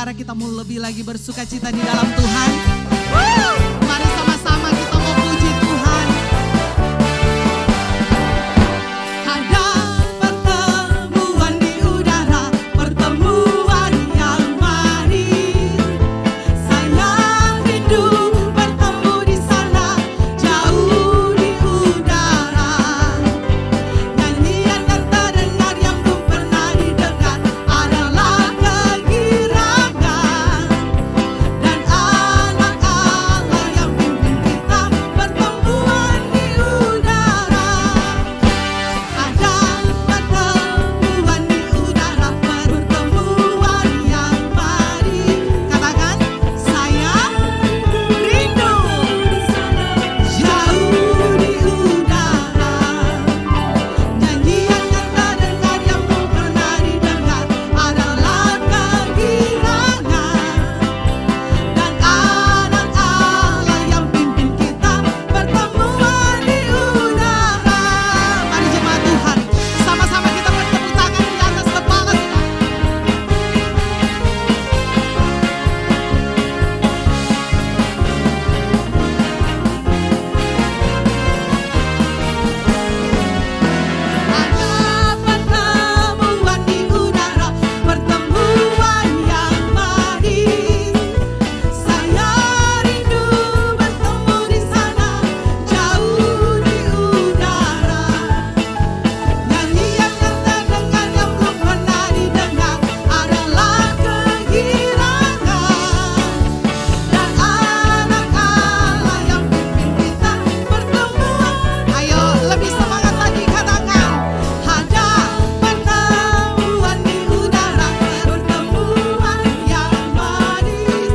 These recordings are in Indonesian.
saudara kita mau lebih lagi bersuka cita di dalam Tuhan. Mari sama-sama kita mau puji Tuhan. Ada pertemuan di udara, pertemuan yang manis. Saya rindu bertemu di sana, jauh di udara. Nyanyian yang terdengar yang belum pernah didengar adalah kegirangan. Dan anak Allah yang pimpin kita pertemuan di udara. Ada pertemuan di udara, pertemuan yang manis. Katakan, saya rindu jauh di udara. Nyanyian yang terdengar yang belum pernah didengar adalah kegirangan. Dan anak Allah yang pimpin kita pertemuan di udara. Mari jemaat Tuhan, sama-sama kita bertepuk tangan di atas kepala kita. Ada pertemuan di udara, pertemuan yang manis. Saya rindu bertemu di sana, jauh di udara. Nyanyian yang terdengar yang belum pernah didengar adalah kegirangan. Dan anak Allah yang pimpin kita pertemuan. Ayo lebih semangat lagi, katakan, ada pertemuan di udara, pertemuan yang manis.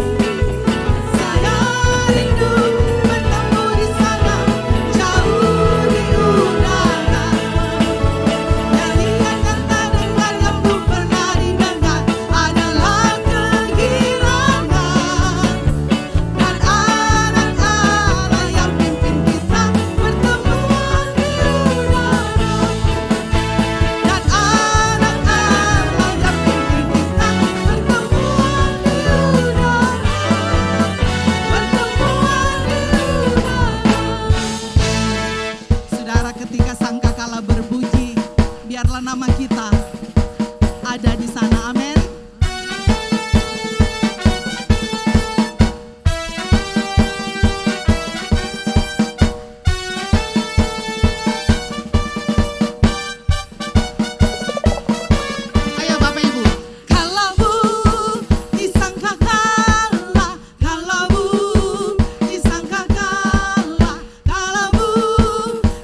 Saya rindu bertemu di sana, jauh di udara. Nyanyian yang terdengar yang belum pernah didengar adalah kegirangan. Dan anak Allah yang pimpin kita pertemuan di udara. Dan anak Allah yang pimpin kita pertemuan di udara. Pertemuan di udara. Saudara, ketika sangkakala berbunyi, biarlah nama kita ada di sana. Amin. Ayo Bapak Ibu. Kalau disangkakala, kalau disangkakala, kalau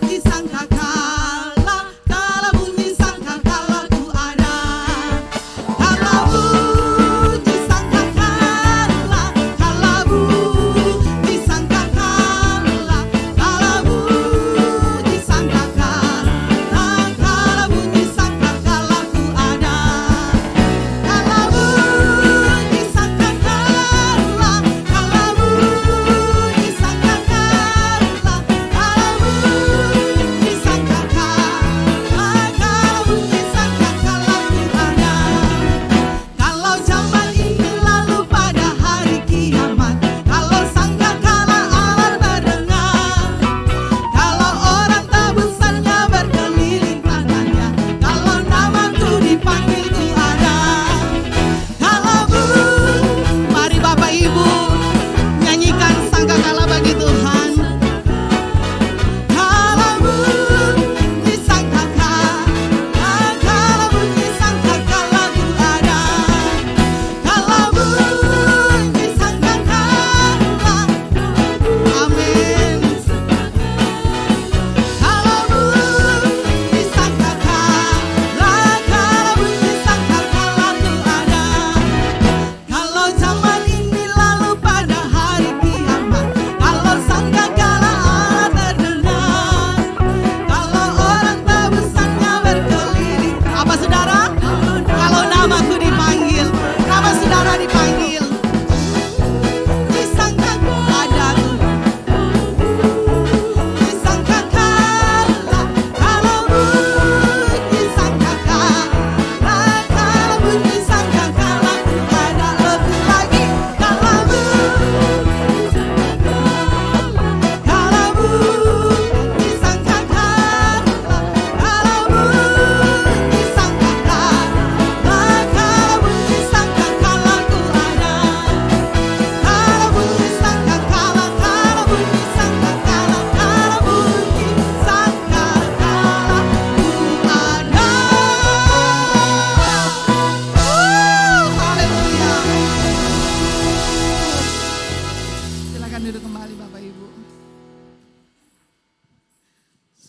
disangkakala, kalau disangkakala,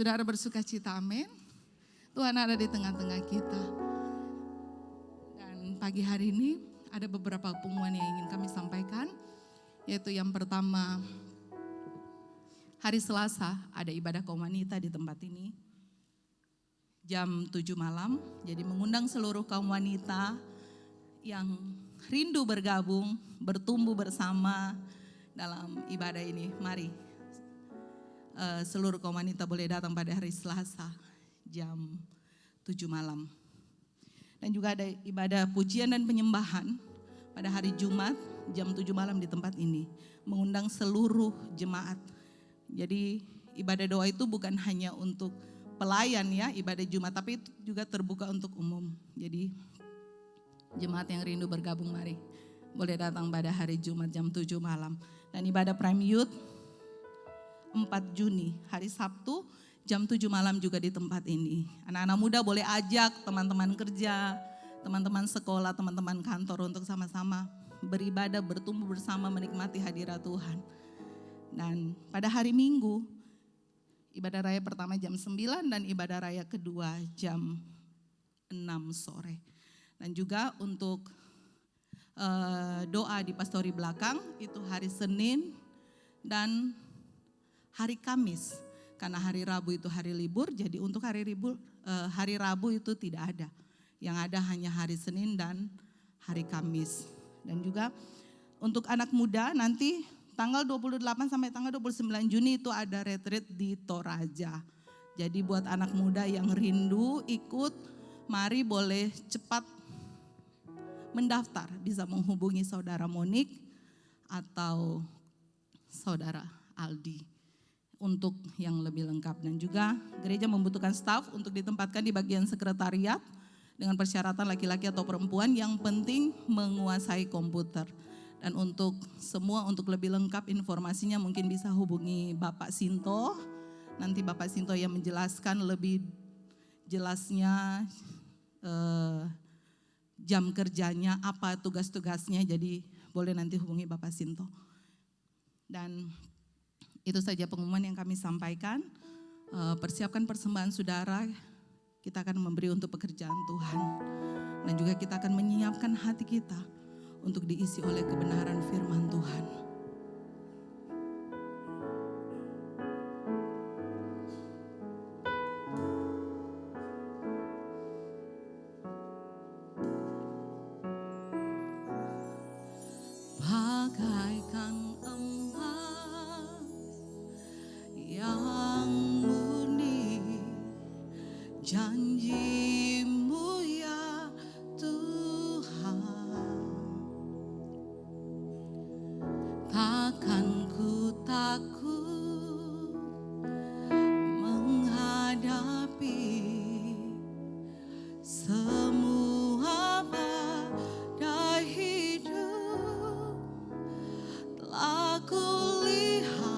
Saudara bersuka cita, amin. Tuhan ada di tengah-tengah kita. Dan pagi hari ini ada beberapa pengumuman yang ingin kami sampaikan. Yaitu yang pertama, hari Selasa ada ibadah kaum wanita di tempat ini. Jam 7 malam, jadi mengundang seluruh kaum wanita yang rindu bergabung, bertumbuh bersama dalam ibadah ini. Mari, seluruh kaum wanita boleh datang pada hari Selasa jam 7 malam. Dan juga ada ibadah pujian dan penyembahan pada hari Jumat jam 7 malam di tempat ini. Mengundang seluruh jemaat. Jadi ibadah doa itu bukan hanya untuk pelayan ya, ibadah Jumat, tapi itu juga terbuka untuk umum. Jadi jemaat yang rindu bergabung mari boleh datang pada hari Jumat jam 7 malam. Dan ibadah Prime Youth 4 Juni hari Sabtu jam 7 malam juga di tempat ini. Anak-anak muda boleh ajak teman-teman kerja, teman-teman sekolah, teman-teman kantor untuk sama-sama beribadah, bertumbuh bersama menikmati hadirat Tuhan. Dan pada hari Minggu ibadah raya pertama jam 9 dan ibadah raya kedua jam 6 sore. Dan juga untuk doa di pastori belakang itu hari Senin dan hari Kamis. Karena hari Rabu itu hari libur, jadi untuk hari Rabu itu tidak ada. Yang ada hanya hari Senin dan hari Kamis. Dan juga untuk anak muda nanti tanggal 28 sampai tanggal 29 Juni itu ada retreat di Toraja. Jadi buat anak muda yang rindu ikut, mari boleh cepat mendaftar. Bisa menghubungi saudara Monik atau saudara Aldi untuk yang lebih lengkap. Dan juga gereja membutuhkan staf untuk ditempatkan di bagian sekretariat dengan persyaratan laki-laki atau perempuan, yang penting menguasai komputer. Dan untuk semua, untuk lebih lengkap informasinya mungkin bisa hubungi Bapak Sinto. Nanti Bapak Sinto yang menjelaskan lebih jelasnya jam kerjanya, apa tugas-tugasnya. Jadi boleh nanti hubungi Bapak Sinto. Dan itu saja pengumuman yang kami sampaikan. Persiapkan persembahan saudara, kita akan memberi untuk pekerjaan Tuhan. Dan juga kita akan menyiapkan hati kita untuk diisi oleh kebenaran firman Tuhan. Bagaikan emas yang murni, janji-Mu ya Tuhan. Takkan ku takut menghadapi semua badai hidup. Telah kulihat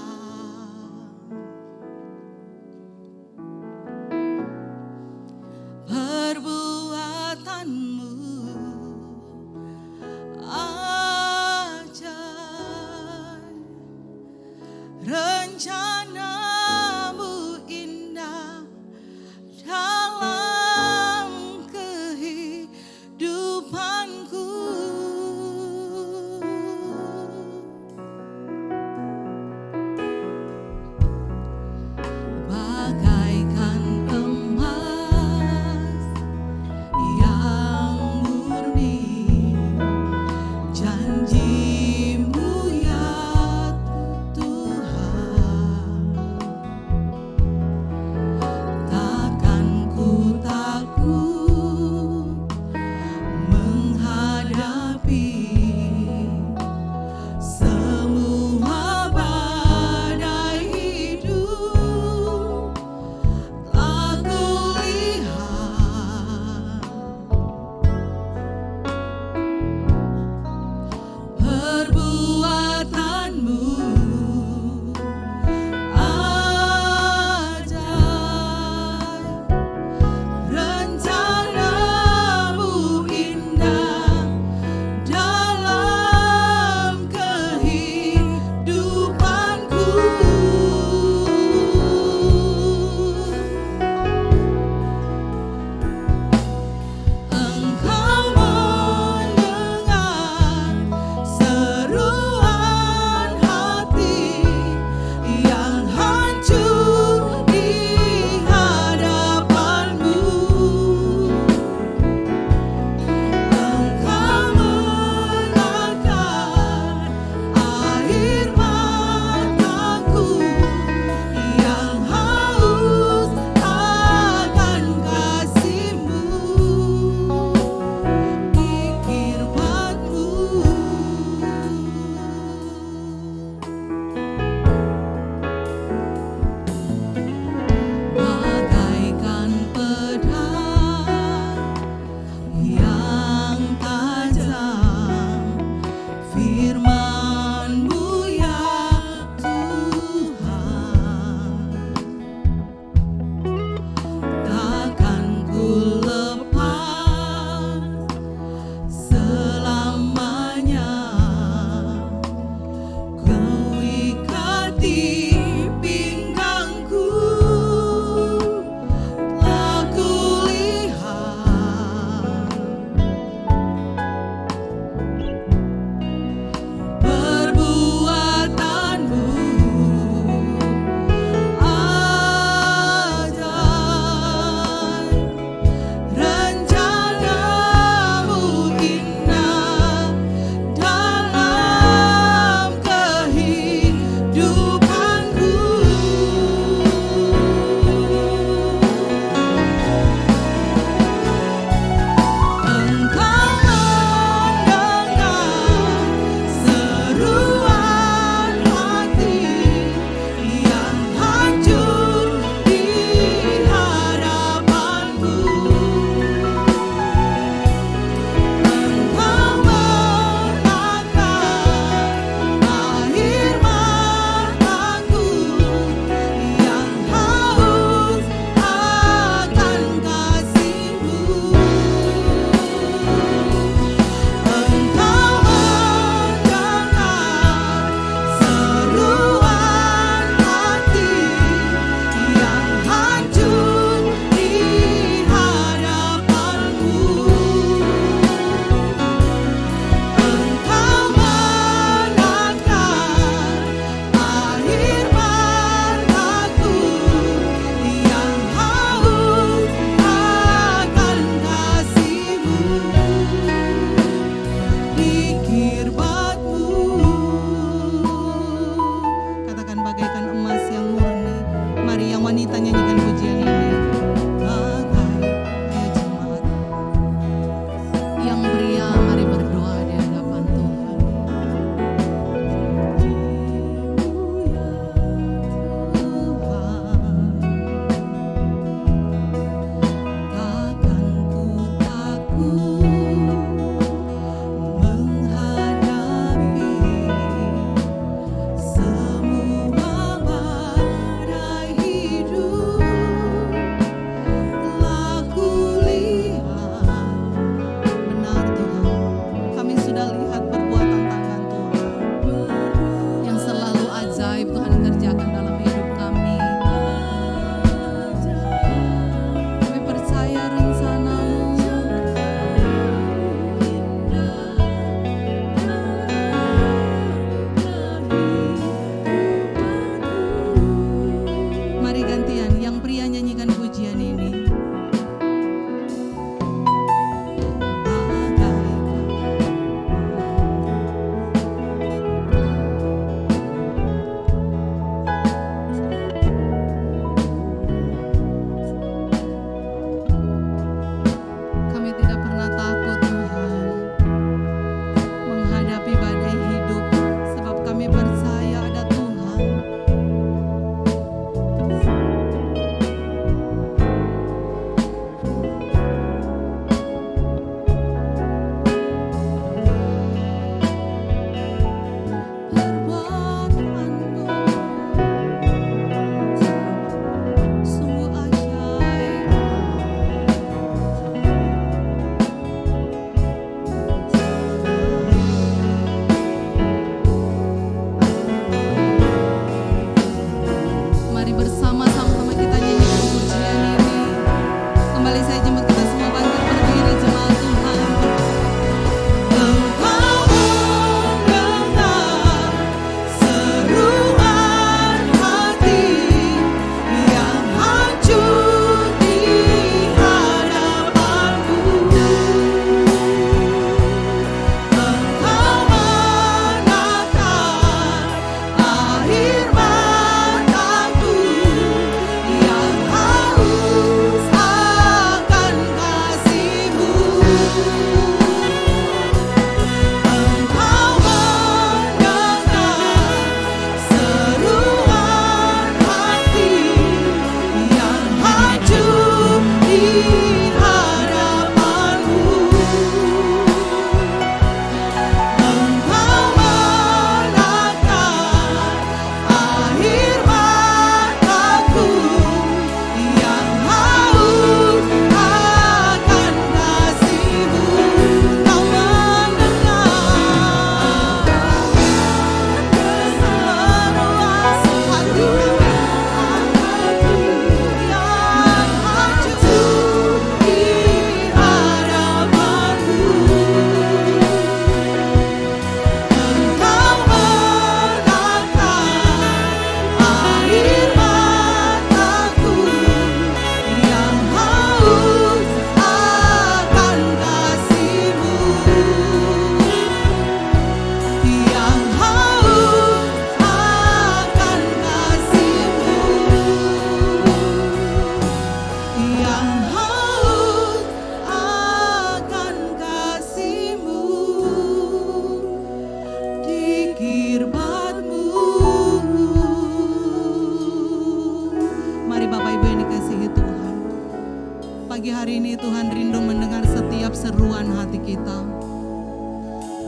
pagi hari ini Tuhan rindu mendengar setiap seruan hati kita.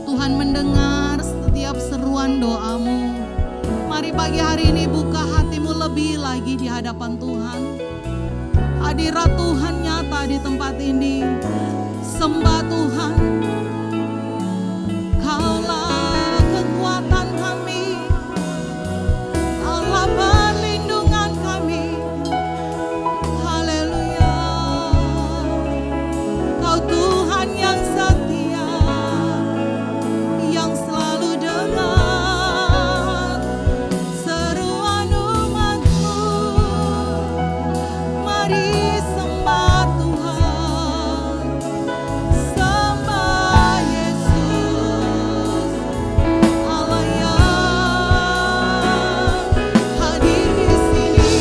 Tuhan mendengar setiap seruan doamu. Mari pagi hari ini buka hatimu lebih lagi di hadapan Tuhan. Hadirat Tuhan nyata di tempat ini. Sembah Tuhan. Kaulah kekuatan kami, Allah perlindungan kami. Haleluya. Kau Tuhan yang setia, yang selalu dengar seruan umatmu. Mari sembah Tuhan, sembah Yesus, Allah yang hadir di sini.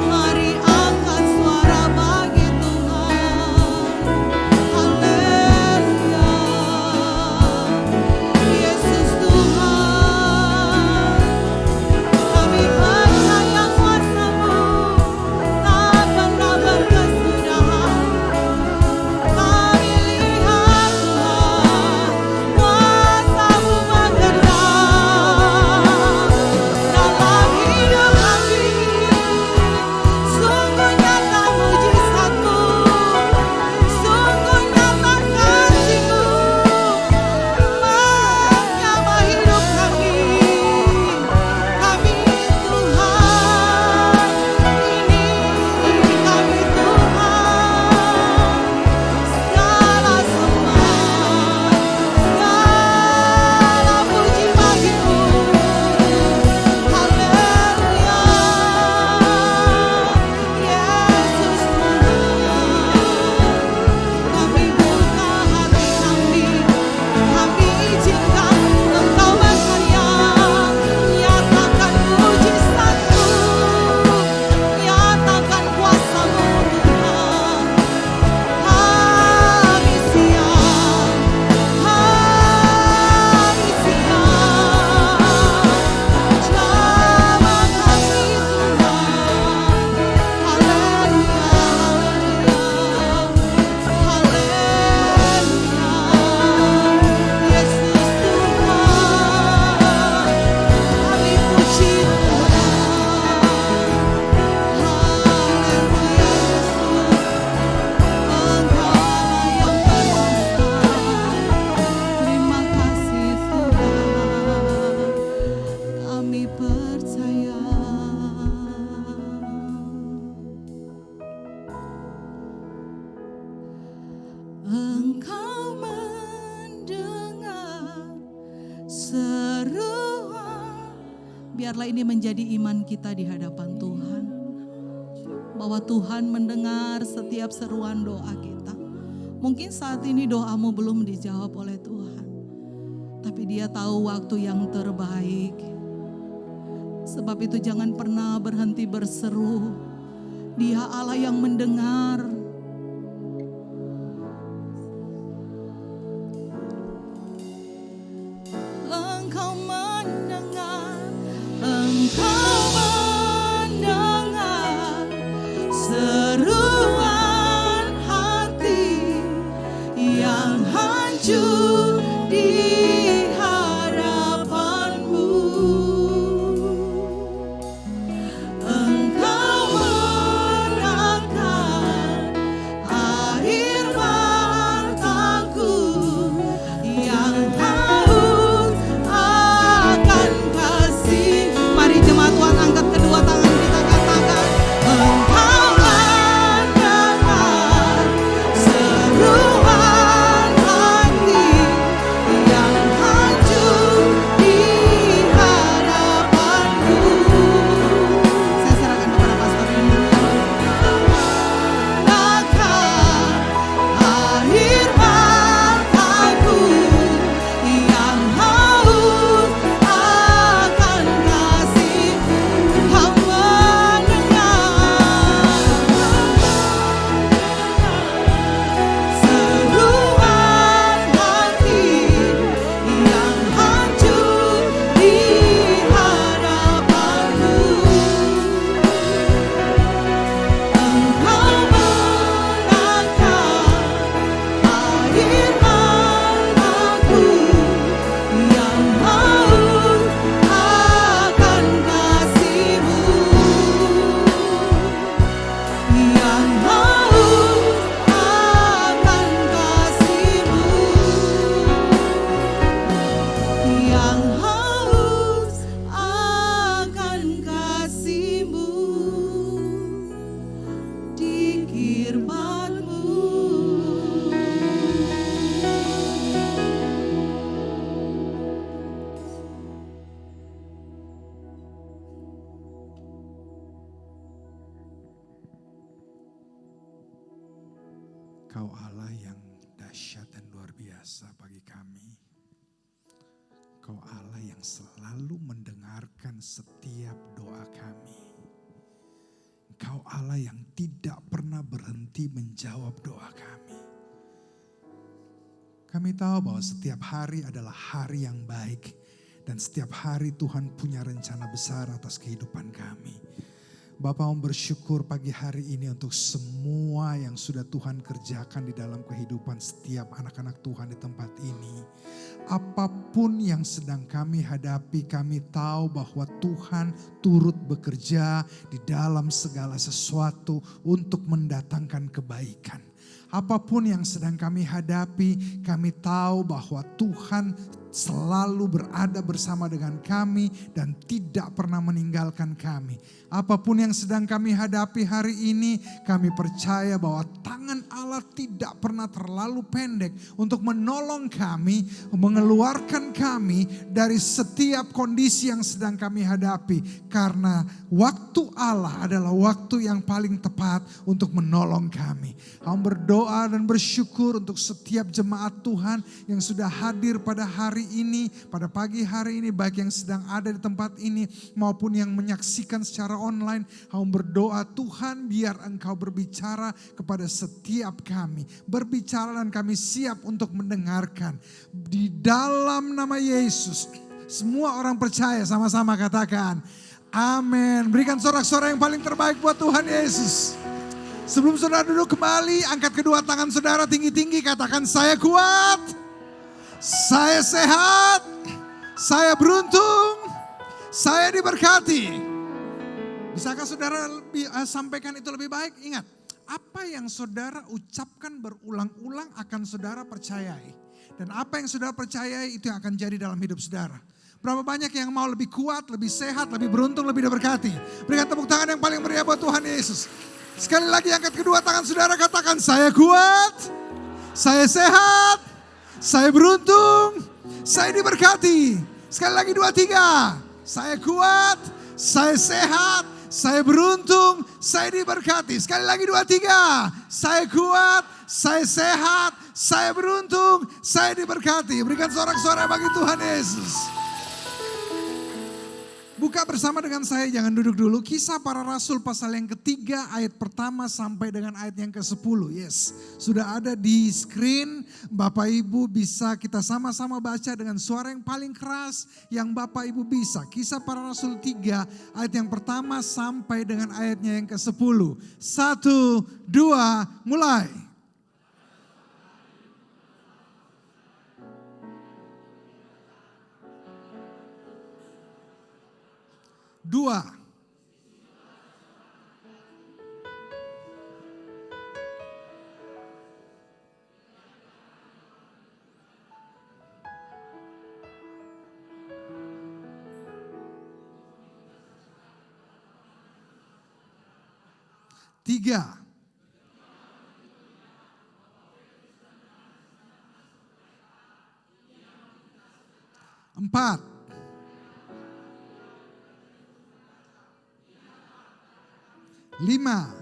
Mari angkat suara bagi Tuhan. Haleluya. Yesus Tuhan, kami percaya kuasa-Mu tak pernah berkesudahan. Kami lihat Tuhan, kuasa-Mu bekerja dalam hidup kami. Sungguh nyata mujizat-Mu, sungguh nyata kasih-Mu menyamai hidup kami. Kami Tuhan, ini kami Tuhan. Segala sembah, segala puji bagi-Mu. Haleluya. Yesus Tuhan, kami buka hati kami izinkan Engkau berkarya. Nyatakan mujizat-Mu, nyatakan kuasa-Mu Tuhan. Kami siap, kami siap. Jamah kami Tuhan. Haleluya, haleluya. Yesus Tuhan, kami puji Tuhan. Haleluya Yesus, Engkau Allah yang berkuasa. Terima kasih Tuhan, kami percaya. Engkau mendengar seruan. Biarlah ini menjadi iman kita di hadapan Tuhan, bahwa Tuhan mendengar setiap seruan doa kita. Mungkin saat ini doamu belum dijawab oleh Tuhan, tapi Dia tahu waktu yang terbaik. Sebab itu jangan pernah berhenti berseru. Dia Allah yang mendengar. Engkau mendengar, Engkau mendengar seruan hati yang hancur di hadapan-Mu. Engkau menangkan firman-Mu. Kau Allah yang dahsyat dan luar biasa bagi kami. Kau Allah yang selalu mendengarkan setiap doa kami. Kau Allah yang tidak pernah berhenti menjawab doa kami. Kami tahu bahwa setiap hari adalah hari yang baik. Dan setiap hari Tuhan punya rencana besar atas kehidupan kami. Bapak mau bersyukur pagi hari ini untuk semua yang sudah Tuhan kerjakan di dalam kehidupan setiap anak-anak Tuhan di tempat ini. Apapun yang sedang kami hadapi, kami tahu bahwa Tuhan turut bekerja di dalam segala sesuatu untuk mendatangkan kebaikan. Apapun yang sedang kami hadapi, kami tahu bahwa Tuhan selalu berada bersama dengan kami dan tidak pernah meninggalkan kami. Apapun yang sedang kami hadapi hari ini, kami percaya bahwa tangan Allah tidak pernah terlalu pendek untuk menolong kami, mengeluarkan kami dari setiap kondisi yang sedang kami hadapi. Karena waktu Allah adalah waktu yang paling tepat untuk menolong kami. Kami berdoa dan bersyukur untuk setiap jemaat Tuhan yang sudah hadir pada hari ini, pada pagi hari ini, baik yang sedang ada di tempat ini maupun yang menyaksikan secara online. Kami berdoa Tuhan biar Engkau berbicara kepada setiap kami. Berbicara dan kami siap untuk mendengarkan. Di dalam nama Yesus, semua orang percaya sama-sama katakan amin. Berikan sorak-sorai yang paling terbaik buat Tuhan Yesus. Sebelum saudara duduk kembali, angkat kedua tangan saudara tinggi-tinggi, katakan saya kuat, saya sehat, saya beruntung, saya diberkati. Bisakah saudara sampaikan itu lebih baik? Ingat, apa yang saudara ucapkan berulang-ulang akan saudara percayai. Dan apa yang saudara percayai itu yang akan jadi dalam hidup saudara. Berapa banyak yang mau lebih kuat, lebih sehat, lebih beruntung, lebih diberkati. Berikan tepuk tangan yang paling meriah buat Tuhan Yesus. Sekali lagi angkat kedua tangan saudara, katakan saya kuat, saya sehat, saya beruntung, saya diberkati. Sekali lagi 2, 3. Saya kuat, saya sehat, saya beruntung, saya diberkati. Sekali lagi 2, 3. Saya kuat, saya sehat, saya beruntung, saya diberkati. Berikan sorak-sorai bagi Tuhan Yesus. Buka bersama dengan saya, jangan duduk dulu. Kisah Para Rasul pasal yang ketiga, ayat pertama sampai dengan ayat yang ke-10. Yes, sudah ada di screen. Bapak Ibu bisa kita sama-sama baca dengan suara yang paling keras yang Bapak Ibu bisa. Kisah Para Rasul 3, ayat yang pertama sampai dengan ayatnya yang ke-10. 1, 2, mulai. Dua. Tiga. Empat. 5.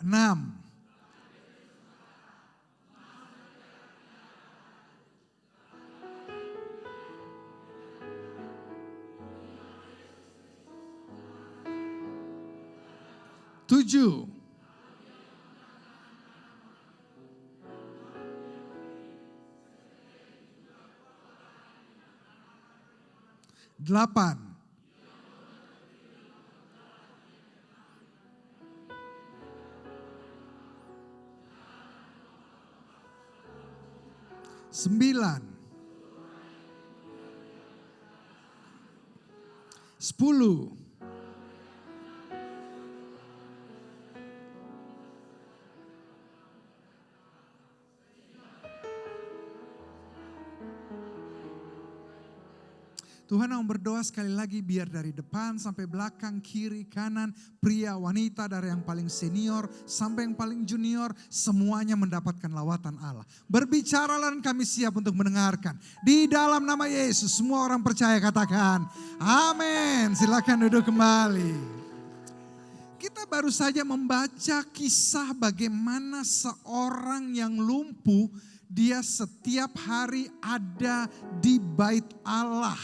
6. 7. 8. 9. 10. 7. Tuhan mau berdoa sekali lagi biar dari depan sampai belakang, kiri, kanan, pria, wanita, dari yang paling senior sampai yang paling junior, semuanya mendapatkan lawatan Allah. Berbicaralah dan kami siap untuk mendengarkan. Di dalam nama Yesus, semua orang percaya katakan, amin. Silakan duduk kembali. Kita baru saja membaca kisah bagaimana seorang yang lumpuh, dia setiap hari ada di bait Allah.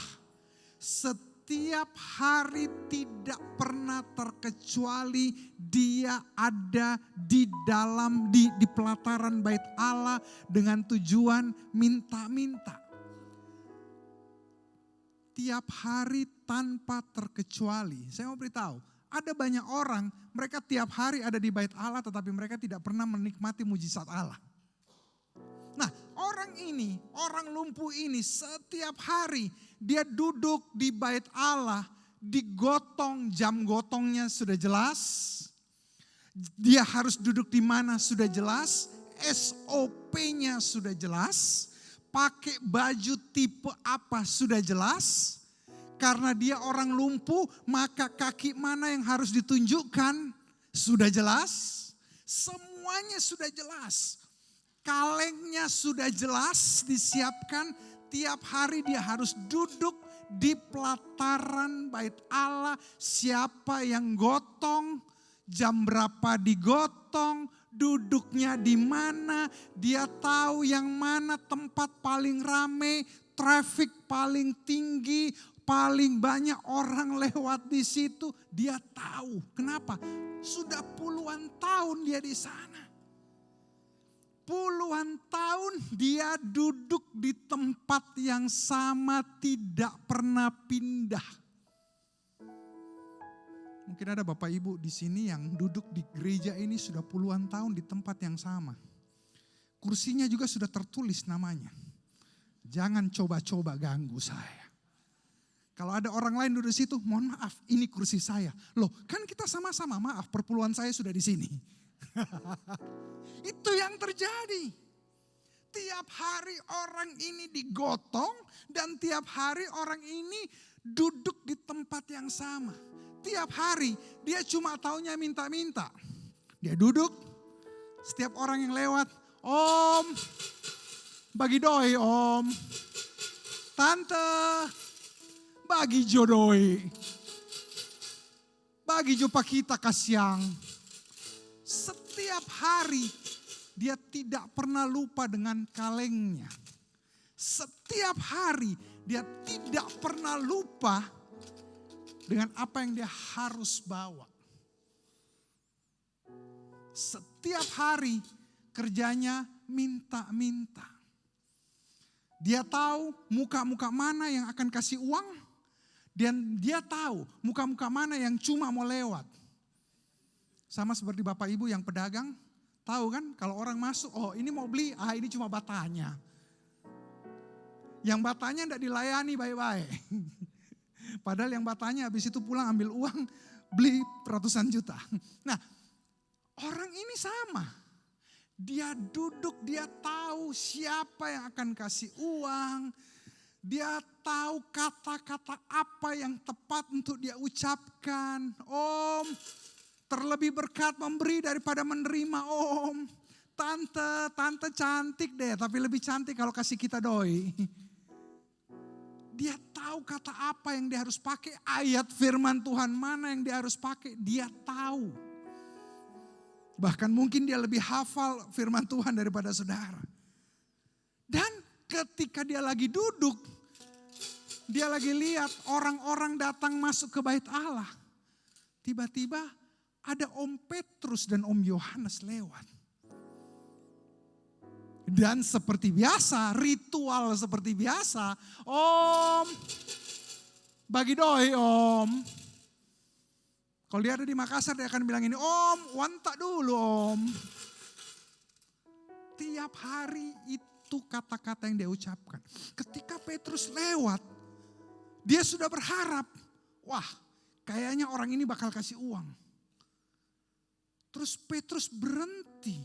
Setiap hari tidak pernah terkecuali dia ada di dalam di pelataran bait Allah dengan tujuan minta-minta. Tiap hari tanpa terkecuali. Saya mau beritahu, ada banyak orang mereka tiap hari ada di bait Allah tetapi mereka tidak pernah menikmati mujizat Allah. Nah, orang lumpuh ini setiap hari dia duduk di bait Allah, digotong, jam gotongnya sudah jelas. Dia harus duduk di mana sudah jelas, SOP-nya sudah jelas, pakai baju tipe apa sudah jelas. Karena dia orang lumpuh, maka kaki mana yang harus ditunjukkan sudah jelas. Semuanya sudah jelas. Kalengnya sudah jelas disiapkan, tiap hari dia harus duduk di pelataran bait Allah. Siapa yang gotong, jam berapa digotong, duduknya di mana, dia tahu yang mana tempat paling rame, traffic paling tinggi, paling banyak orang lewat di situ, dia tahu. Kenapa? Sudah puluhan tahun dia di sana. Puluhan tahun dia duduk di tempat yang sama, tidak pernah pindah. Mungkin ada Bapak Ibu di sini yang duduk di gereja ini sudah puluhan tahun di tempat yang sama. Kursinya juga sudah tertulis namanya. Jangan coba-coba ganggu saya. Kalau ada orang lain duduk di situ, mohon maaf, ini kursi saya. Loh, kan kita sama-sama, maaf, perpuluhan saya sudah di sini. Itu yang terjadi. Tiap hari orang ini digotong dan tiap hari orang ini duduk di tempat yang sama. Tiap hari dia cuma taunya minta-minta. Dia duduk, setiap orang yang lewat, Om, bagi doi Om. Tante, bagi jodoi. Bagi jopa kita kasyang. Setiap hari dia tidak pernah lupa dengan kalengnya. Setiap hari dia tidak pernah lupa dengan apa yang dia harus bawa. Setiap hari kerjanya minta-minta. Dia tahu muka-muka mana yang akan kasih uang. Dan dia tahu muka-muka mana yang cuma mau lewat. Sama seperti Bapak Ibu yang pedagang, tahu kan kalau orang masuk, oh ini mau beli, ini cuma batanya. Yang batanya tidak dilayani baik-baik. Padahal yang batanya habis itu pulang ambil uang, beli ratusan juta. Nah, orang ini sama. Dia duduk, dia tahu siapa yang akan kasih uang. Dia tahu kata-kata apa yang tepat untuk dia ucapkan. Om, terlebih berkat memberi daripada menerima Om. Tante cantik deh, tapi lebih cantik kalau kasih kita doi. Dia tahu kata apa yang dia harus pakai, ayat firman Tuhan mana yang dia harus pakai, dia tahu. Bahkan mungkin dia lebih hafal firman Tuhan daripada saudara. Dan ketika dia lagi duduk, dia lagi lihat orang-orang datang masuk ke bait Allah. Tiba-tiba ada Om Petrus dan Om Yohanes lewat. Dan seperti biasa, ritual seperti biasa. Om, bagi doi Om. Kalau dia ada di Makassar dia akan bilang ini, Om, wantak dulu Om. Tiap hari itu kata-kata yang dia ucapkan. Ketika Petrus lewat, dia sudah berharap, wah kayaknya orang ini bakal kasih uang. Terus Petrus berhenti.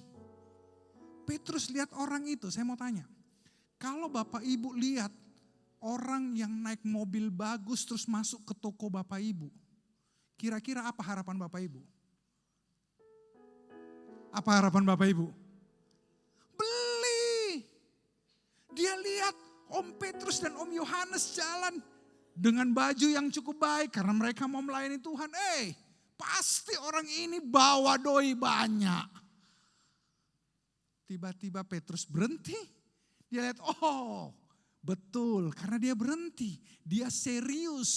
Petrus lihat orang itu, saya mau tanya. Kalau Bapak Ibu lihat orang yang naik mobil bagus terus masuk ke toko Bapak Ibu. Kira-kira apa harapan Bapak Ibu? Apa harapan Bapak Ibu? Beli. Dia lihat Om Petrus dan Om Yohanes jalan dengan baju yang cukup baik karena mereka mau melayani Tuhan. Pasti orang ini bawa doi banyak. Tiba-tiba Petrus berhenti. Dia lihat, oh betul karena dia berhenti. Dia serius.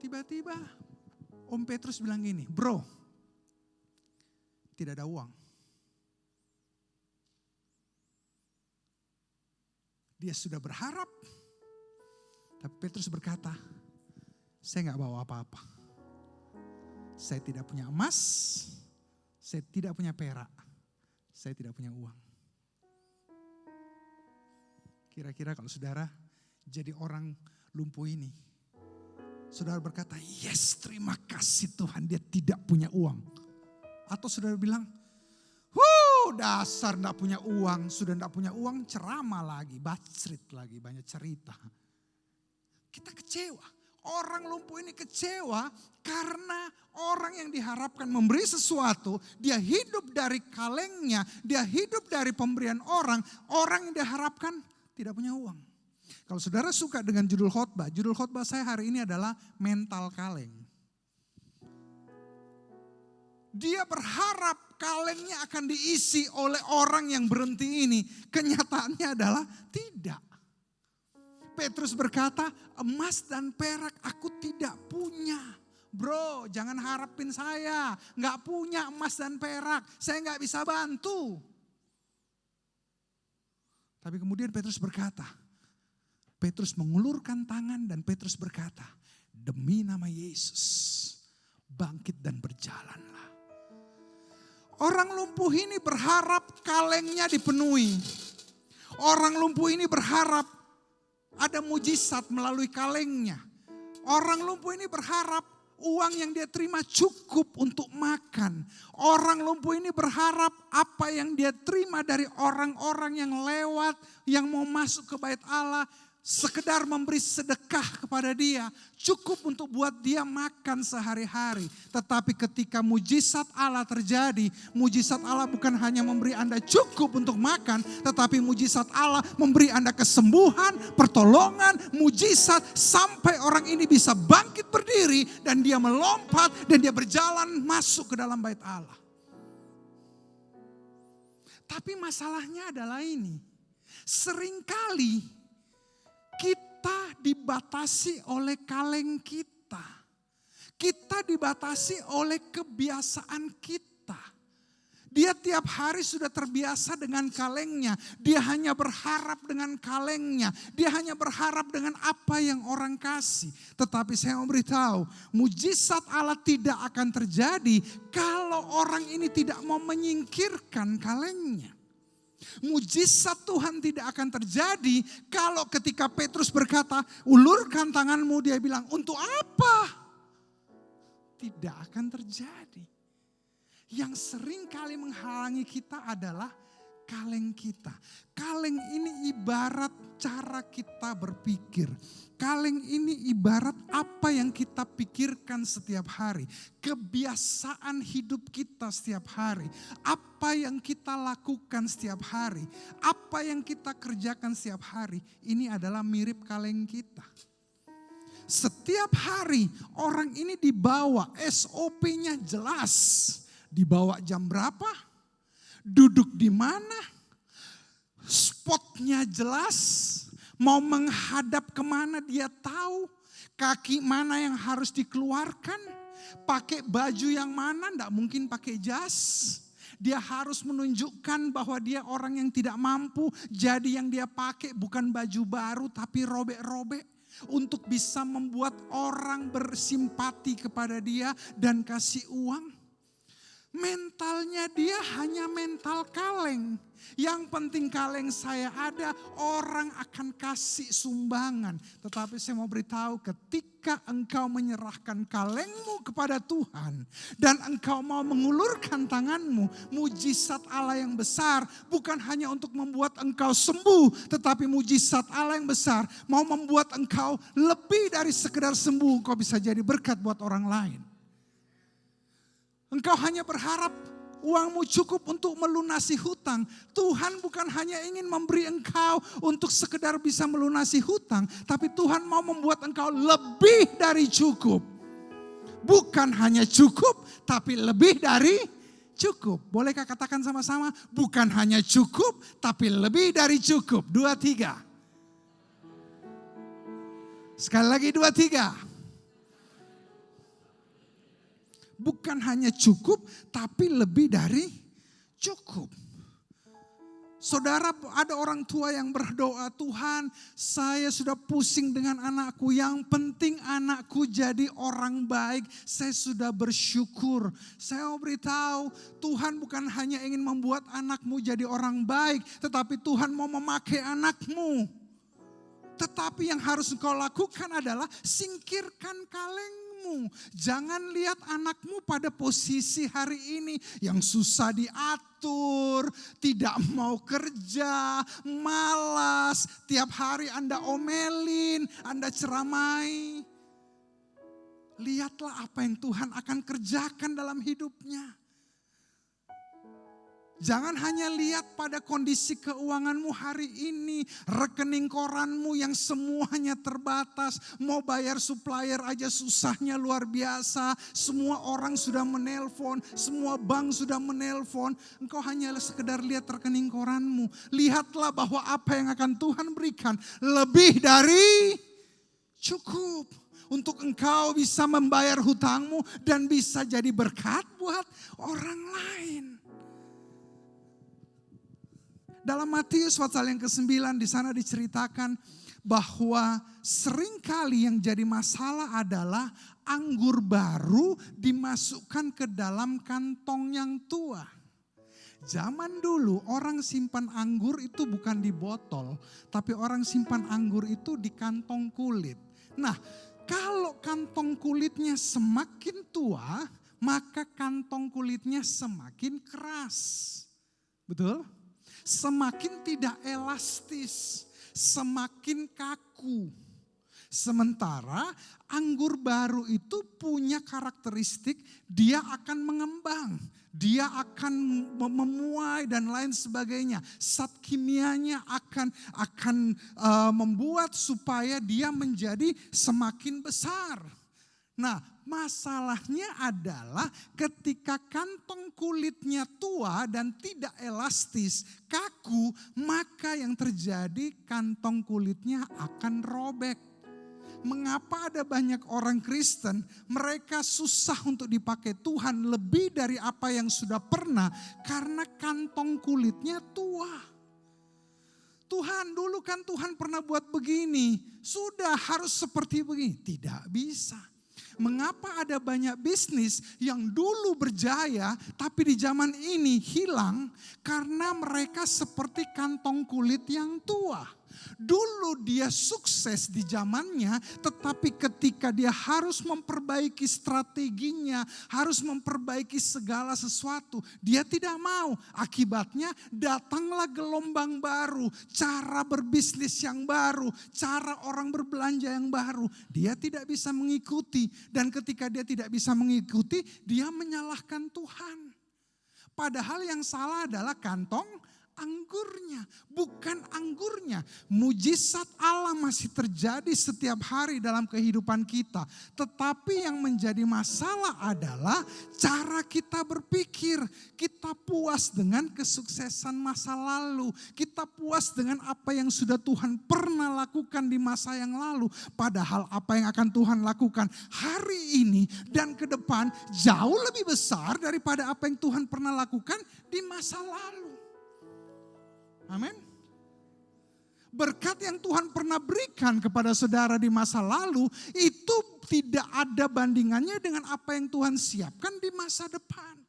Tiba-tiba Om Petrus bilang gini, bro, tidak ada uang. Dia sudah berharap. Tapi Petrus berkata, saya gak bawa apa-apa. Saya tidak punya emas, saya tidak punya perak, saya tidak punya uang. Kira-kira kalau saudara jadi orang lumpuh ini, saudara berkata, yes terima kasih Tuhan dia tidak punya uang. Atau saudara bilang, dasar gak punya uang, sudah gak punya uang ceramah lagi, bacrit lagi, banyak cerita. Kita kecewa, orang lumpuh ini kecewa karena orang yang diharapkan memberi sesuatu, dia hidup dari kalengnya, dia hidup dari pemberian orang yang diharapkan tidak punya uang. Kalau saudara suka dengan judul khotbah saya hari ini adalah mental kaleng. Dia berharap kalengnya akan diisi oleh orang yang berhenti ini. Kenyataannya adalah tidak. Petrus berkata, emas dan perak aku tidak punya. Bro, jangan harapin saya. Gak punya emas dan perak. Saya gak bisa bantu. Tapi kemudian Petrus berkata, Petrus mengulurkan tangan dan Petrus berkata, demi nama Yesus, bangkit dan berjalanlah. Orang lumpuh ini berharap kalengnya dipenuhi. Orang lumpuh ini berharap ada mujizat melalui kalengnya. Orang lumpuh ini berharap uang yang dia terima cukup untuk makan. Orang lumpuh ini berharap apa yang dia terima dari orang-orang yang lewat, yang mau masuk ke bait Allah, sekedar memberi sedekah kepada dia, cukup untuk buat dia makan sehari-hari. Tetapi ketika mujizat Allah terjadi, mujizat Allah bukan hanya memberi Anda cukup untuk makan, tetapi mujizat Allah memberi Anda kesembuhan, pertolongan, mujizat sampai orang ini bisa bangkit berdiri dan dia melompat dan dia berjalan masuk ke dalam bait Allah. Tapi masalahnya adalah ini, seringkali kita dibatasi oleh kaleng kita. Kita dibatasi oleh kebiasaan kita. Dia tiap hari sudah terbiasa dengan kalengnya. Dia hanya berharap dengan kalengnya. Dia hanya berharap dengan apa yang orang kasih. Tetapi saya mau beritahu, mujizat Allah tidak akan terjadi kalau orang ini tidak mau menyingkirkan kalengnya. Mujizat Tuhan tidak akan terjadi kalau ketika Petrus berkata, ulurkan tanganmu, dia bilang, untuk apa? Tidak akan terjadi. Yang sering kali menghalangi kita adalah kaleng kita. Kaleng ini ibarat cara kita berpikir. Kaleng ini ibarat apa yang kita pikirkan setiap hari. Kebiasaan hidup kita setiap hari. Apa yang kita lakukan setiap hari. Apa yang kita kerjakan setiap hari. Ini adalah mirip kaleng kita. Setiap hari orang ini dibawa, SOP-nya jelas. Dibawa jam berapa, duduk di mana, spotnya jelas. Mau menghadap kemana dia tahu, kaki mana yang harus dikeluarkan, pakai baju yang mana, enggak mungkin pakai jas. Dia harus menunjukkan bahwa dia orang yang tidak mampu, jadi yang dia pakai bukan baju baru tapi robek-robek. Untuk bisa membuat orang bersimpati kepada dia dan kasih uang. Mentalnya dia hanya mental kaleng. Yang penting kaleng saya ada, orang akan kasih sumbangan. Tetapi saya mau beritahu, ketika engkau menyerahkan kalengmu kepada Tuhan dan engkau mau mengulurkan tanganmu, mujizat Allah yang besar bukan hanya untuk membuat engkau sembuh, tetapi mujizat Allah yang besar mau membuat engkau lebih dari sekedar sembuh, engkau bisa jadi berkat buat orang lain. Engkau hanya berharap uangmu cukup untuk melunasi hutang. Tuhan bukan hanya ingin memberi engkau untuk sekedar bisa melunasi hutang. Tapi Tuhan mau membuat engkau lebih dari cukup. Bukan hanya cukup, tapi lebih dari cukup. Bolehkah katakan sama-sama? Bukan hanya cukup, tapi lebih dari cukup. 2, 3. Sekali lagi 2, 3. Bukan hanya cukup, tapi lebih dari cukup. Saudara, ada orang tua yang berdoa, Tuhan, saya sudah pusing dengan anakku. Yang penting anakku jadi orang baik. Saya sudah bersyukur. Saya mau beritahu, Tuhan bukan hanya ingin membuat anakmu jadi orang baik, tetapi Tuhan mau memakai anakmu. Tetapi yang harus engkau lakukan adalah singkirkan kalengmu. Jangan lihat anakmu pada posisi hari ini yang susah diatur, tidak mau kerja, malas, tiap hari Anda omelin, Anda ceramai. Lihatlah apa yang Tuhan akan kerjakan dalam hidupnya. Jangan hanya lihat pada kondisi keuanganmu hari ini, rekening koranmu yang semuanya terbatas, mau bayar supplier aja susahnya luar biasa, semua orang sudah menelpon, semua bank sudah menelpon, engkau hanya sekedar lihat rekening koranmu. Lihatlah bahwa apa yang akan Tuhan berikan lebih dari cukup untuk engkau bisa membayar hutangmu dan bisa jadi berkat buat orang lain. Dalam Matius pasal yang ke-9 di sana diceritakan bahwa seringkali yang jadi masalah adalah anggur baru dimasukkan ke dalam kantong yang tua. Zaman dulu orang simpan anggur itu bukan di botol, tapi orang simpan anggur itu di kantong kulit. Nah, kalau kantong kulitnya semakin tua, maka kantong kulitnya semakin keras. Betul? Semakin tidak elastis, semakin kaku. Sementara anggur baru itu punya karakteristik dia akan mengembang, dia akan memuai dan lain sebagainya. Zat kimianya akan membuat supaya dia menjadi semakin besar. Nah, masalahnya adalah ketika kantong kulitnya tua dan tidak elastis, kaku, maka yang terjadi kantong kulitnya akan robek. Mengapa ada banyak orang Kristen, mereka susah untuk dipakai Tuhan lebih dari apa yang sudah pernah, karena kantong kulitnya tua. Tuhan, dulu kan Tuhan pernah buat begini, sudah harus seperti begini, tidak bisa. Mengapa ada banyak bisnis yang dulu berjaya tapi di zaman ini hilang? Karena mereka seperti kantong kulit yang tua. Dulu dia sukses di zamannya, tetapi ketika dia harus memperbaiki strateginya, harus memperbaiki segala sesuatu, dia tidak mau. Akibatnya datanglah gelombang baru, cara berbisnis yang baru, cara orang berbelanja yang baru. Dia tidak bisa mengikuti, dan ketika dia tidak bisa mengikuti, dia menyalahkan Tuhan. Padahal yang salah adalah kantong anggurnya, bukan anggurnya. Mujizat Allah masih terjadi setiap hari dalam kehidupan kita. Tetapi yang menjadi masalah adalah cara kita berpikir. Kita puas dengan kesuksesan masa lalu. Kita puas dengan apa yang sudah Tuhan pernah lakukan di masa yang lalu. Padahal apa yang akan Tuhan lakukan hari ini dan ke depan jauh lebih besar daripada apa yang Tuhan pernah lakukan di masa lalu. Amin. Berkat yang Tuhan pernah berikan kepada saudara di masa lalu itu tidak ada bandingannya dengan apa yang Tuhan siapkan di masa depan.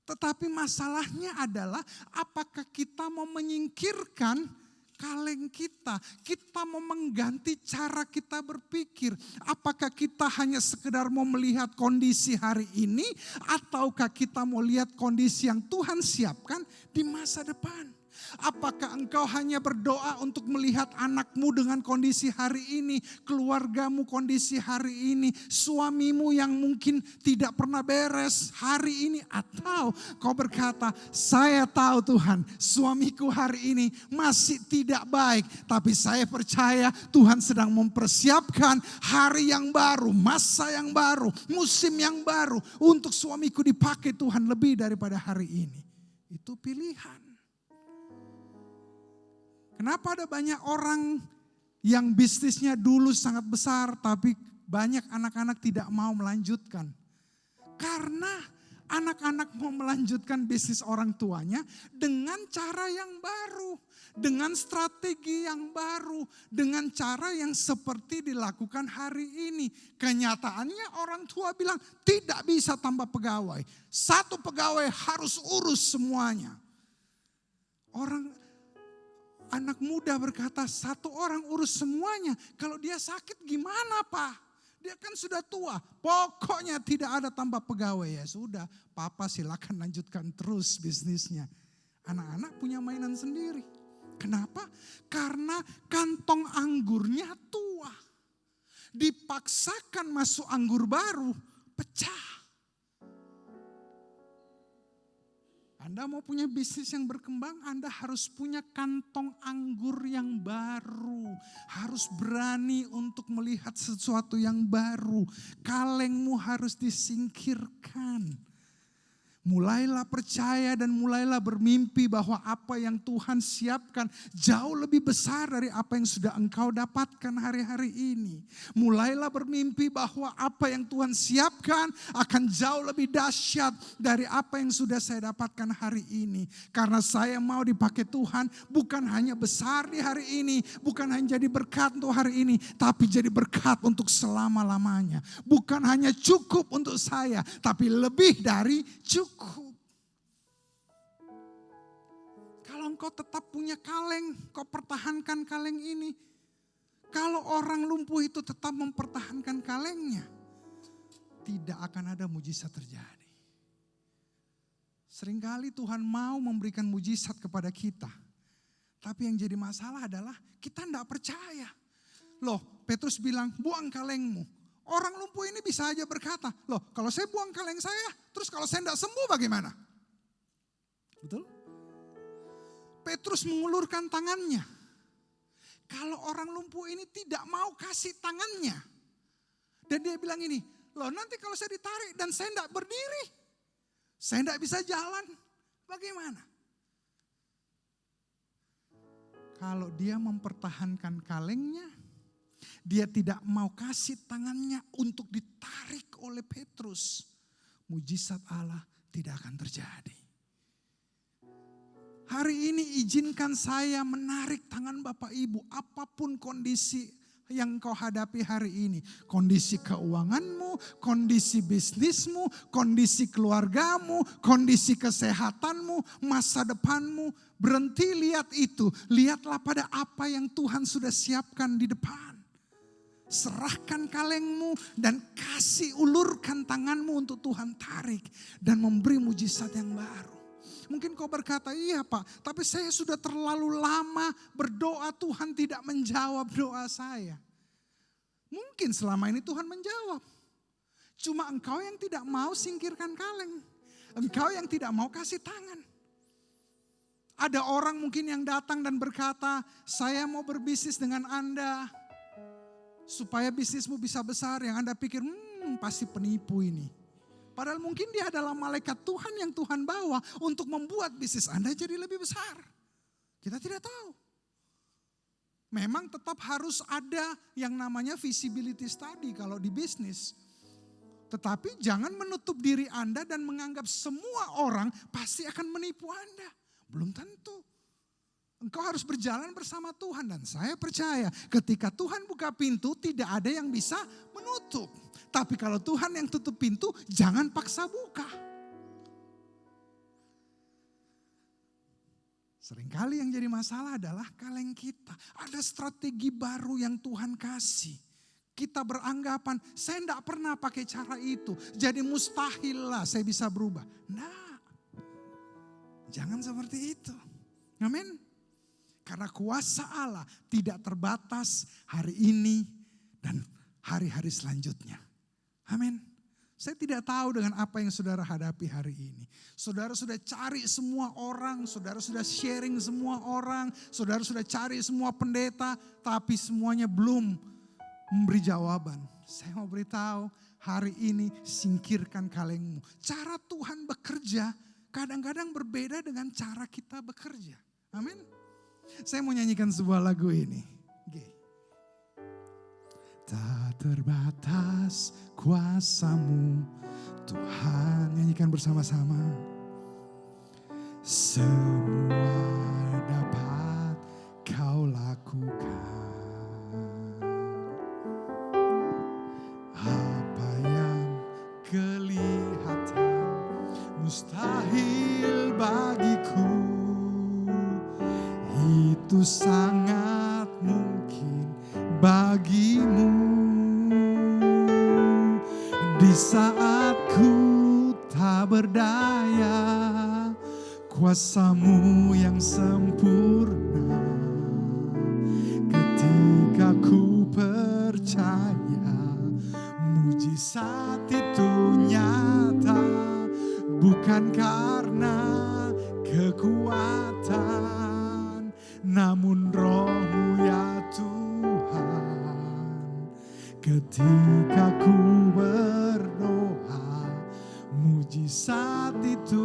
Tetapi masalahnya adalah apakah kita mau menyingkirkan kaleng kita. Kita mau mengganti cara kita berpikir. Apakah kita hanya sekedar mau melihat kondisi hari ini. Ataukah kita mau lihat kondisi yang Tuhan siapkan di masa depan. Apakah engkau hanya berdoa untuk melihat anakmu dengan kondisi hari ini, keluargamu kondisi hari ini, suamimu yang mungkin tidak pernah beres hari ini, atau kau berkata, saya tahu Tuhan, suamiku hari ini masih tidak baik, tapi saya percaya Tuhan sedang mempersiapkan hari yang baru, masa yang baru, musim yang baru untuk suamiku dipakai Tuhan lebih daripada hari ini. Itu pilihan. Kenapa ada banyak orang yang bisnisnya dulu sangat besar tapi banyak anak-anak tidak mau melanjutkan? Karena anak-anak mau melanjutkan bisnis orang tuanya dengan cara yang baru. Dengan strategi yang baru. Dengan cara yang seperti dilakukan hari ini. Kenyataannya orang tua bilang tidak bisa tambah pegawai. Satu pegawai harus urus semuanya. Anak muda berkata, satu orang urus semuanya. Kalau dia sakit gimana Pak? Dia kan sudah tua. Pokoknya tidak ada tambah pegawai. Ya sudah, Papa silakan lanjutkan terus bisnisnya. Anak-anak punya mainan sendiri. Kenapa? Karena kantong anggurnya tua. Dipaksakan masuk anggur baru, pecah. Anda mau punya bisnis yang berkembang, Anda harus punya kantong anggur yang baru. Harus berani untuk melihat sesuatu yang baru. Kalengmu harus disingkirkan. Mulailah percaya dan mulailah bermimpi bahwa apa yang Tuhan siapkan jauh lebih besar dari apa yang sudah engkau dapatkan hari-hari ini. Mulailah bermimpi bahwa apa yang Tuhan siapkan akan jauh lebih dahsyat dari apa yang sudah saya dapatkan hari ini. Karena saya mau dipakai Tuhan bukan hanya besar di hari ini, bukan hanya jadi berkat untuk hari ini, tapi jadi berkat untuk selama-lamanya. Bukan hanya cukup untuk saya, tapi lebih dari cukup. Kalau engkau tetap punya kaleng, kau pertahankan kaleng ini. Kalau orang lumpuh itu tetap mempertahankan kalengnya, tidak akan ada mujizat terjadi. Seringkali Tuhan mau memberikan mujizat kepada kita. Tapi yang jadi masalah adalah kita tidak percaya. Loh, Petrus bilang, buang kalengmu. Orang lumpuh ini bisa aja berkata, loh kalau saya buang kaleng saya, terus kalau saya tidak sembuh bagaimana? Betul? Petrus mengulurkan tangannya. Kalau orang lumpuh ini tidak mau kasih tangannya. Dan dia bilang ini, loh nanti kalau saya ditarik dan saya tidak berdiri, saya tidak bisa jalan, bagaimana? Kalau dia mempertahankan kalengnya, dia tidak mau kasih tangannya untuk ditarik oleh Petrus. Mujizat Allah tidak akan terjadi. Hari ini izinkan saya menarik tangan Bapak Ibu. Apapun kondisi yang kau hadapi hari ini. Kondisi keuanganmu, kondisi bisnismu, kondisi keluargamu, kondisi kesehatanmu, masa depanmu. Berhenti lihat itu. Lihatlah pada apa yang Tuhan sudah siapkan di depan. Serahkan kalengmu dan ulurkan tanganmu untuk Tuhan tarik dan memberi mujizat yang baru. Mungkin kau berkata, iya Pak, tapi saya sudah terlalu lama berdoa, Tuhan tidak menjawab doa saya. Mungkin selama ini Tuhan menjawab. Cuma engkau yang tidak mau singkirkan kaleng. Engkau yang tidak mau kasih tangan. Ada orang mungkin yang datang dan berkata, saya mau berbisnis dengan Anda. Supaya bisnismu bisa besar, yang Anda pikir pasti penipu ini. Padahal mungkin dia adalah malaikat Tuhan yang Tuhan bawa untuk membuat bisnis Anda jadi lebih besar. Kita tidak tahu. Memang tetap harus ada yang namanya visibility study kalau di bisnis. Tetapi jangan menutup diri Anda dan menganggap semua orang pasti akan menipu Anda. Belum tentu. Engkau harus berjalan bersama Tuhan dan saya percaya ketika Tuhan buka pintu tidak ada yang bisa menutup. Tapi kalau Tuhan yang tutup pintu jangan paksa buka. Seringkali yang jadi masalah adalah kaleng kita. Ada strategi baru yang Tuhan kasih. Kita beranggapan, saya tidak pernah pakai cara itu. Jadi mustahil lah saya bisa berubah. Nah, jangan seperti itu. Amin. Karena kuasa Allah tidak terbatas hari ini dan hari-hari selanjutnya. Amin. Saya tidak tahu dengan apa yang saudara hadapi hari ini. Saudara sudah cari semua orang, saudara sudah sharing semua orang, saudara sudah cari semua pendeta, tapi semuanya belum memberi jawaban. Saya mau beritahu, hari ini singkirkan kalengmu. Cara Tuhan bekerja kadang-kadang berbeda dengan cara kita bekerja. Amin. Saya mau nyanyikan sebuah lagu ini. Tak terbatas kuasa-Mu, Tuhan, nyanyikan bersama-sama. Semua dapat Kau lakukan. Apa yang kelihatan mustahil bagiku, itu sangat mungkin bagimu. Di saat ku tak berdaya, kuasa-Mu yang sempurna. Ketika ku percaya, mujizat itu nyata. Bukan karena kekuatan, namun Roh-Mu ya Tuhan. Ketika ku berdoa, mujizat itu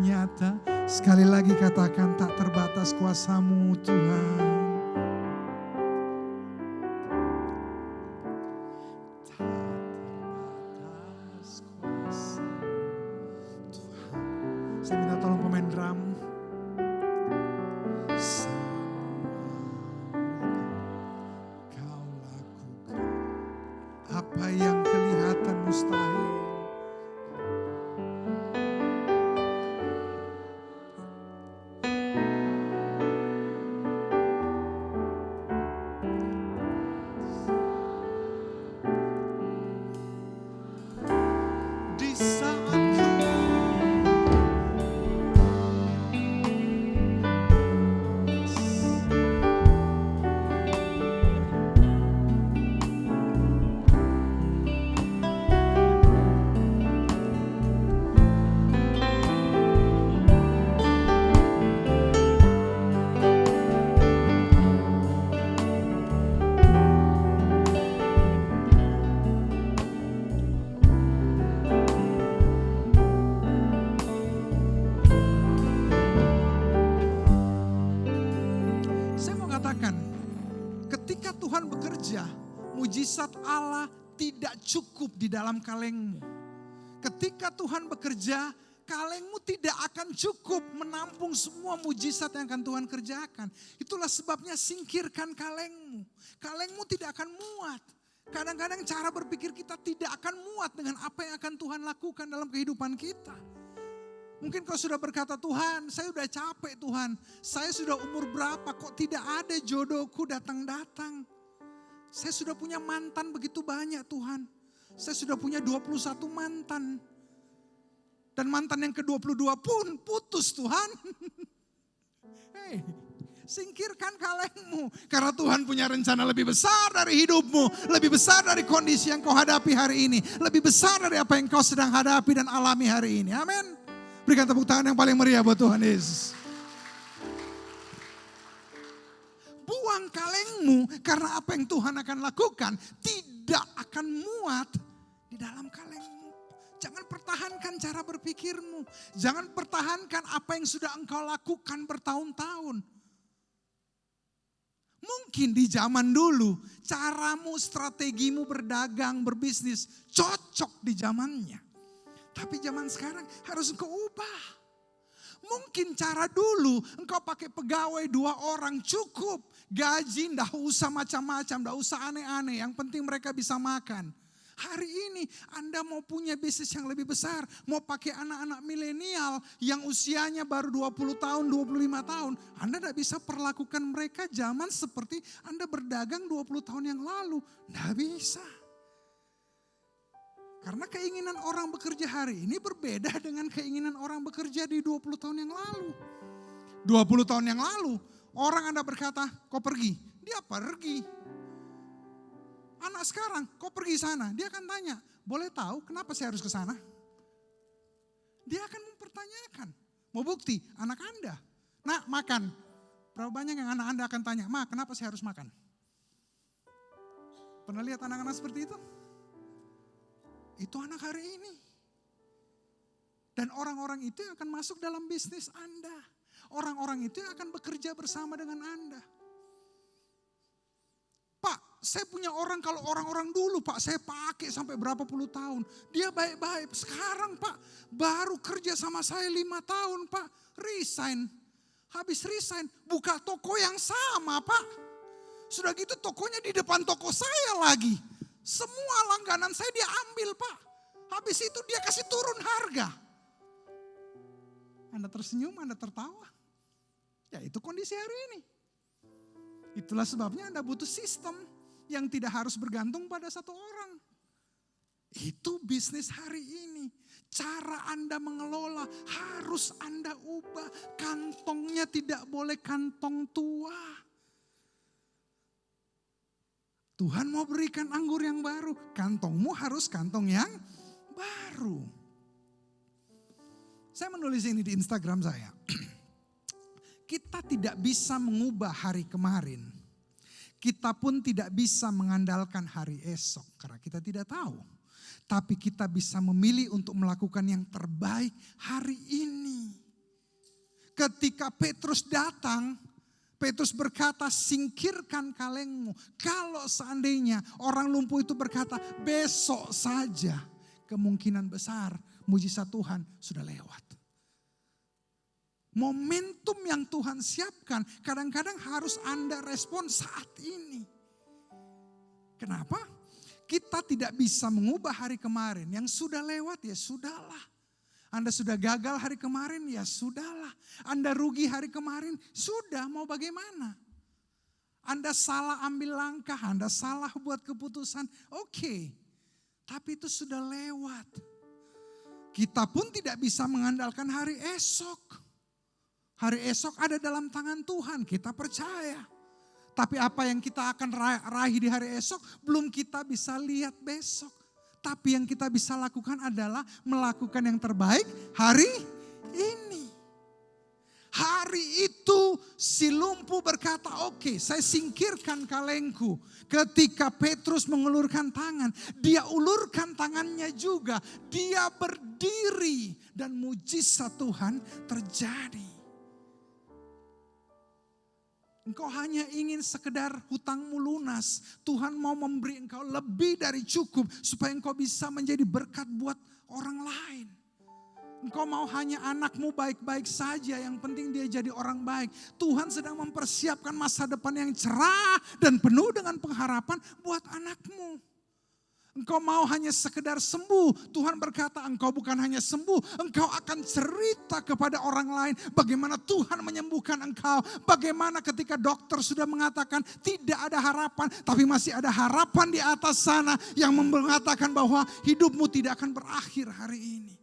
nyata. Sekali lagi katakan, tak terbatas kuasa-Mu Tuhan. Tak terbatas kuasa-Mu Tuhan. Saya minta tolong pemain drum. Apa yang kelihatan mustahil, di saat ketika Tuhan bekerja, mujizat Allah tidak cukup di dalam kalengmu. Ketika Tuhan bekerja, kalengmu tidak akan cukup menampung semua mujizat yang akan Tuhan kerjakan. Itulah sebabnya singkirkan kalengmu. Kalengmu tidak akan muat. Kadang-kadang cara berpikir kita tidak akan muat dengan apa yang akan Tuhan lakukan dalam kehidupan kita. Mungkin kau sudah berkata, Tuhan, saya sudah capek Tuhan. Saya sudah umur berapa kok tidak ada jodohku datang-datang. Saya sudah punya mantan begitu banyak Tuhan. Saya sudah punya 21 mantan. Dan mantan yang ke-22 pun putus Tuhan. Hei, singkirkan kalengmu. Karena Tuhan punya rencana lebih besar dari hidupmu. Lebih besar dari kondisi yang kau hadapi hari ini. Lebih besar dari apa yang kau sedang hadapi dan alami hari ini. Amin. Berikan tepuk tangan yang paling meriah buat Tuhan Yesus. Buang kalengmu karena apa yang Tuhan akan lakukan tidak akan muat di dalam kalengmu. Jangan pertahankan cara berpikirmu. Jangan pertahankan apa yang sudah engkau lakukan bertahun-tahun. Mungkin di zaman dulu caramu, strategimu berdagang, berbisnis cocok di zamannya. Tapi zaman sekarang harus engkau ubah. Mungkin cara dulu engkau pakai pegawai 2 orang cukup. Gaji ndak usah macam-macam, ndak usah aneh-aneh. Yang penting mereka bisa makan. Hari ini Anda mau punya bisnis yang lebih besar, mau pakai anak-anak milenial yang usianya baru 20 tahun, 25 tahun. Anda tidak bisa perlakukan mereka zaman seperti Anda berdagang 20 tahun yang lalu. Tidak bisa. Karena keinginan orang bekerja hari ini berbeda dengan keinginan orang bekerja di 20 tahun yang lalu. 20 tahun yang lalu, orang Anda berkata, kau pergi. Dia pergi. Anak sekarang, kau pergi sana. Dia akan tanya, boleh tahu kenapa saya harus ke sana? Dia akan mempertanyakan. Mau bukti, anak Anda. Nak, makan. Berapa banyak yang anak Anda akan tanya, Ma, kenapa saya harus makan? Pernah lihat anak-anak seperti itu? Itu anak hari ini. Dan orang-orang itu yang akan masuk dalam bisnis Anda. Orang-orang itu yang akan bekerja bersama dengan Anda. Pak, saya punya orang, kalau orang-orang dulu Pak, saya pakai sampai berapa puluh tahun. Dia baik-baik. Sekarang Pak, baru kerja sama saya 5 tahun Pak. Resign. Habis resign, buka toko yang sama Pak. Sudah gitu tokonya di depan toko saya lagi. Semua langganan saya dia ambil Pak. Habis itu dia kasih turun harga. Anda tersenyum, Anda tertawa. Ya itu kondisi hari ini. Itulah sebabnya Anda butuh sistem yang tidak harus bergantung pada satu orang. Itu bisnis hari ini. Cara Anda mengelola harus Anda ubah. Kantongnya tidak boleh kantong tua. Tuhan mau berikan anggur yang baru. Kantongmu harus kantong yang baru. Saya menulis ini di Instagram saya. Kita tidak bisa mengubah hari kemarin. Kita pun tidak bisa mengandalkan hari esok karena kita tidak tahu. Tapi kita bisa memilih untuk melakukan yang terbaik hari ini. Ketika Petrus datang, Petrus berkata, singkirkan kalengmu. Kalau seandainya orang lumpuh itu berkata, besok saja, kemungkinan besar mujizat Tuhan sudah lewat. Momentum yang Tuhan siapkan kadang-kadang harus Anda respon saat ini. Kenapa? Kita tidak bisa mengubah hari kemarin. Yang sudah lewat ya sudahlah. Anda sudah gagal hari kemarin ya sudahlah. Anda rugi hari kemarin sudah, mau bagaimana? Anda salah ambil langkah, Anda salah buat keputusan. Oke. Tapi itu sudah lewat. Kita pun tidak bisa mengandalkan hari esok. Hari esok ada dalam tangan Tuhan, kita percaya. Tapi apa yang kita akan raih di hari esok belum kita bisa lihat besok. Tapi yang kita bisa lakukan adalah melakukan yang terbaik hari ini. Hari itu si lumpuh berkata, oke, saya singkirkan kalengku. Ketika Petrus mengulurkan tangan, dia ulurkan tangannya juga. Dia berdiri dan mujizat Tuhan terjadi. Engkau hanya ingin sekedar hutangmu lunas. Tuhan mau memberi engkau lebih dari cukup supaya engkau bisa menjadi berkat buat orang lain. Engkau mau hanya anakmu baik-baik saja, yang penting dia jadi orang baik. Tuhan sedang mempersiapkan masa depan yang cerah dan penuh dengan pengharapan buat anakmu. Engkau mau hanya sekedar sembuh. Tuhan berkata engkau bukan hanya sembuh. Engkau akan cerita kepada orang lain bagaimana Tuhan menyembuhkan engkau. Bagaimana ketika dokter sudah mengatakan tidak ada harapan. Tapi masih ada harapan di atas sana yang mengatakan bahwa hidupmu tidak akan berakhir hari ini.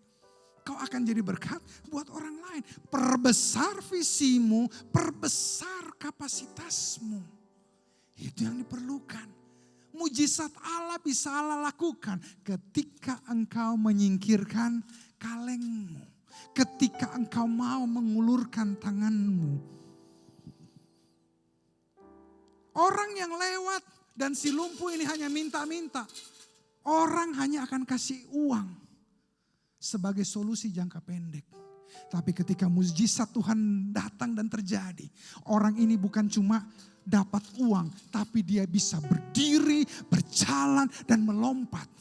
Kau akan jadi berkat buat orang lain. Perbesar visimu, perbesar kapasitasmu. Itu yang diperlukan. Mujizat Allah bisa Allah lakukan ketika engkau menyingkirkan kalengmu. Ketika engkau mau mengulurkan tanganmu. Orang yang lewat dan si lumpuh ini hanya minta-minta. Orang hanya akan kasih uang sebagai solusi jangka pendek. Tapi ketika mujizat Tuhan datang dan terjadi, orang ini bukan cuma dapat uang, tapi dia bisa berdiri, berjalan dan melompat.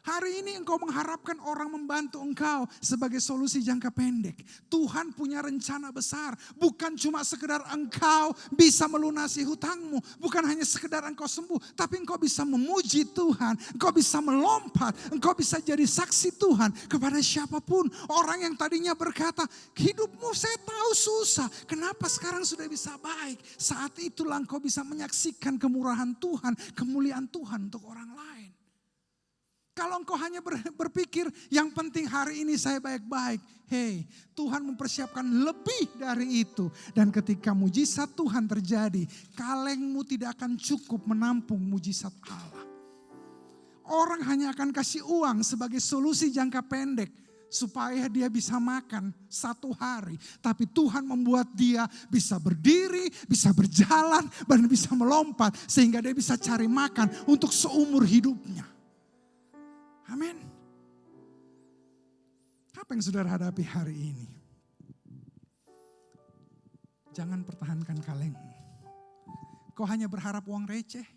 Hari ini engkau mengharapkan orang membantu engkau sebagai solusi jangka pendek. Tuhan punya rencana besar. Bukan cuma sekedar engkau bisa melunasi hutangmu. Bukan hanya sekedar engkau sembuh. Tapi engkau bisa memuji Tuhan. Engkau bisa melompat. Engkau bisa jadi saksi Tuhan kepada siapapun. Orang yang tadinya berkata, hidupmu saya tahu susah. Kenapa sekarang sudah bisa baik? Saat itulah engkau bisa menyaksikan kemurahan Tuhan. Kemuliaan Tuhan untuk orang lain. Kalau engkau hanya berpikir yang penting hari ini saya baik-baik. Hei, Tuhan mempersiapkan lebih dari itu. Dan ketika mujizat Tuhan terjadi, kalengmu tidak akan cukup menampung mujizat Allah. Orang hanya akan kasih uang sebagai solusi jangka pendek. Supaya dia bisa makan 1 hari. Tapi Tuhan membuat dia bisa berdiri, bisa berjalan, dan bisa melompat. Sehingga dia bisa cari makan untuk seumur hidupnya. Amin. Apa yang saudara hadapi hari ini? Jangan pertahankan kalengmu. Kau hanya berharap uang receh.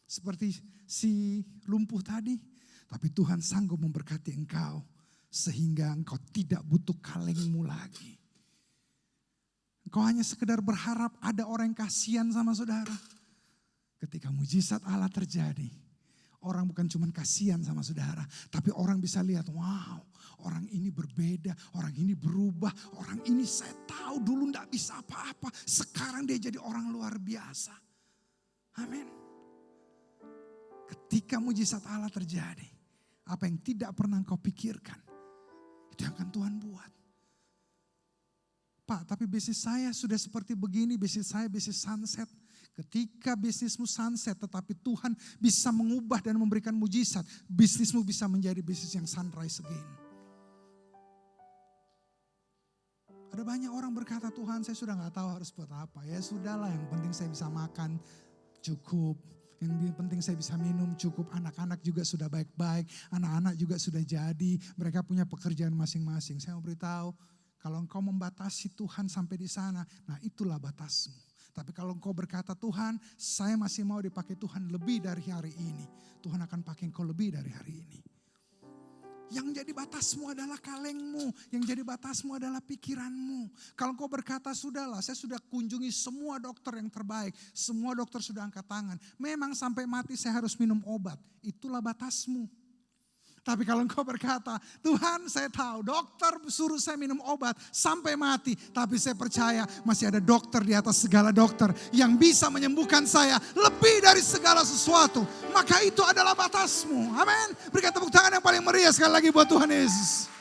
Seperti si lumpuh tadi. Tapi Tuhan sanggup memberkati engkau. Sehingga engkau tidak butuh kalengmu lagi. Engkau hanya sekedar berharap ada orang yang kasihan sama saudara. Ketika mujizat Allah terjadi. Orang bukan cuma kasihan sama saudara. Tapi orang bisa lihat, wow, orang ini berbeda. Orang ini berubah. Orang ini saya tahu dulu gak bisa apa-apa. Sekarang dia jadi orang luar biasa. Amin. Ketika mujizat Allah terjadi. Apa yang tidak pernah kau pikirkan. Itu yang akan Tuhan buat. Pak, tapi bisnis saya sudah seperti begini. Bisnis saya bisnis sunset. Ketika bisnismu sunset tetapi Tuhan bisa mengubah dan memberikan mujizat. Bisnismu bisa menjadi bisnis yang sunrise again. Ada banyak orang berkata, Tuhan saya sudah gak tahu harus buat apa. Ya sudahlah, yang penting saya bisa makan cukup. Yang penting saya bisa minum cukup. Anak-anak juga sudah baik-baik. Anak-anak juga sudah jadi. Mereka punya pekerjaan masing-masing. Saya mau beritahu, kalau engkau membatasi Tuhan sampai di sana, nah itulah batasmu. Tapi kalau engkau berkata, Tuhan saya masih mau dipakai Tuhan lebih dari hari ini. Tuhan akan pakai engkau lebih dari hari ini. Yang jadi batasmu adalah kalengmu. Yang jadi batasmu adalah pikiranmu. Kalau engkau berkata, sudahlah saya sudah kunjungi semua dokter yang terbaik. Semua dokter sudah angkat tangan. Memang sampai mati saya harus minum obat. Itulah batasmu. Tapi kalau engkau berkata, Tuhan saya tahu dokter suruh saya minum obat sampai mati. Tapi saya percaya masih ada dokter di atas segala dokter yang bisa menyembuhkan saya lebih dari segala sesuatu. Maka itu adalah batasmu. Amin. Berikan tepuk tangan yang paling meriah sekali lagi buat Tuhan Yesus.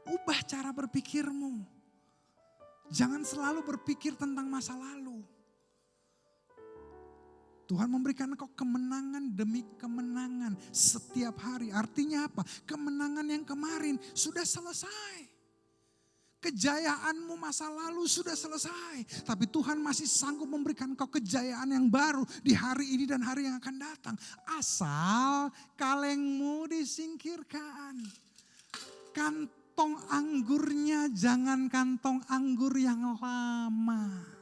Ubah cara berpikirmu. Jangan selalu berpikir tentang masa lalu. Tuhan memberikan engkau kemenangan demi kemenangan setiap hari. Artinya apa? Kemenangan yang kemarin sudah selesai. Kejayaanmu masa lalu sudah selesai. Tapi Tuhan masih sanggup memberikan engkau kejayaan yang baru di hari ini dan hari yang akan datang. Asal kalengmu disingkirkan. Kantong anggurnya jangan kantong anggur yang lama.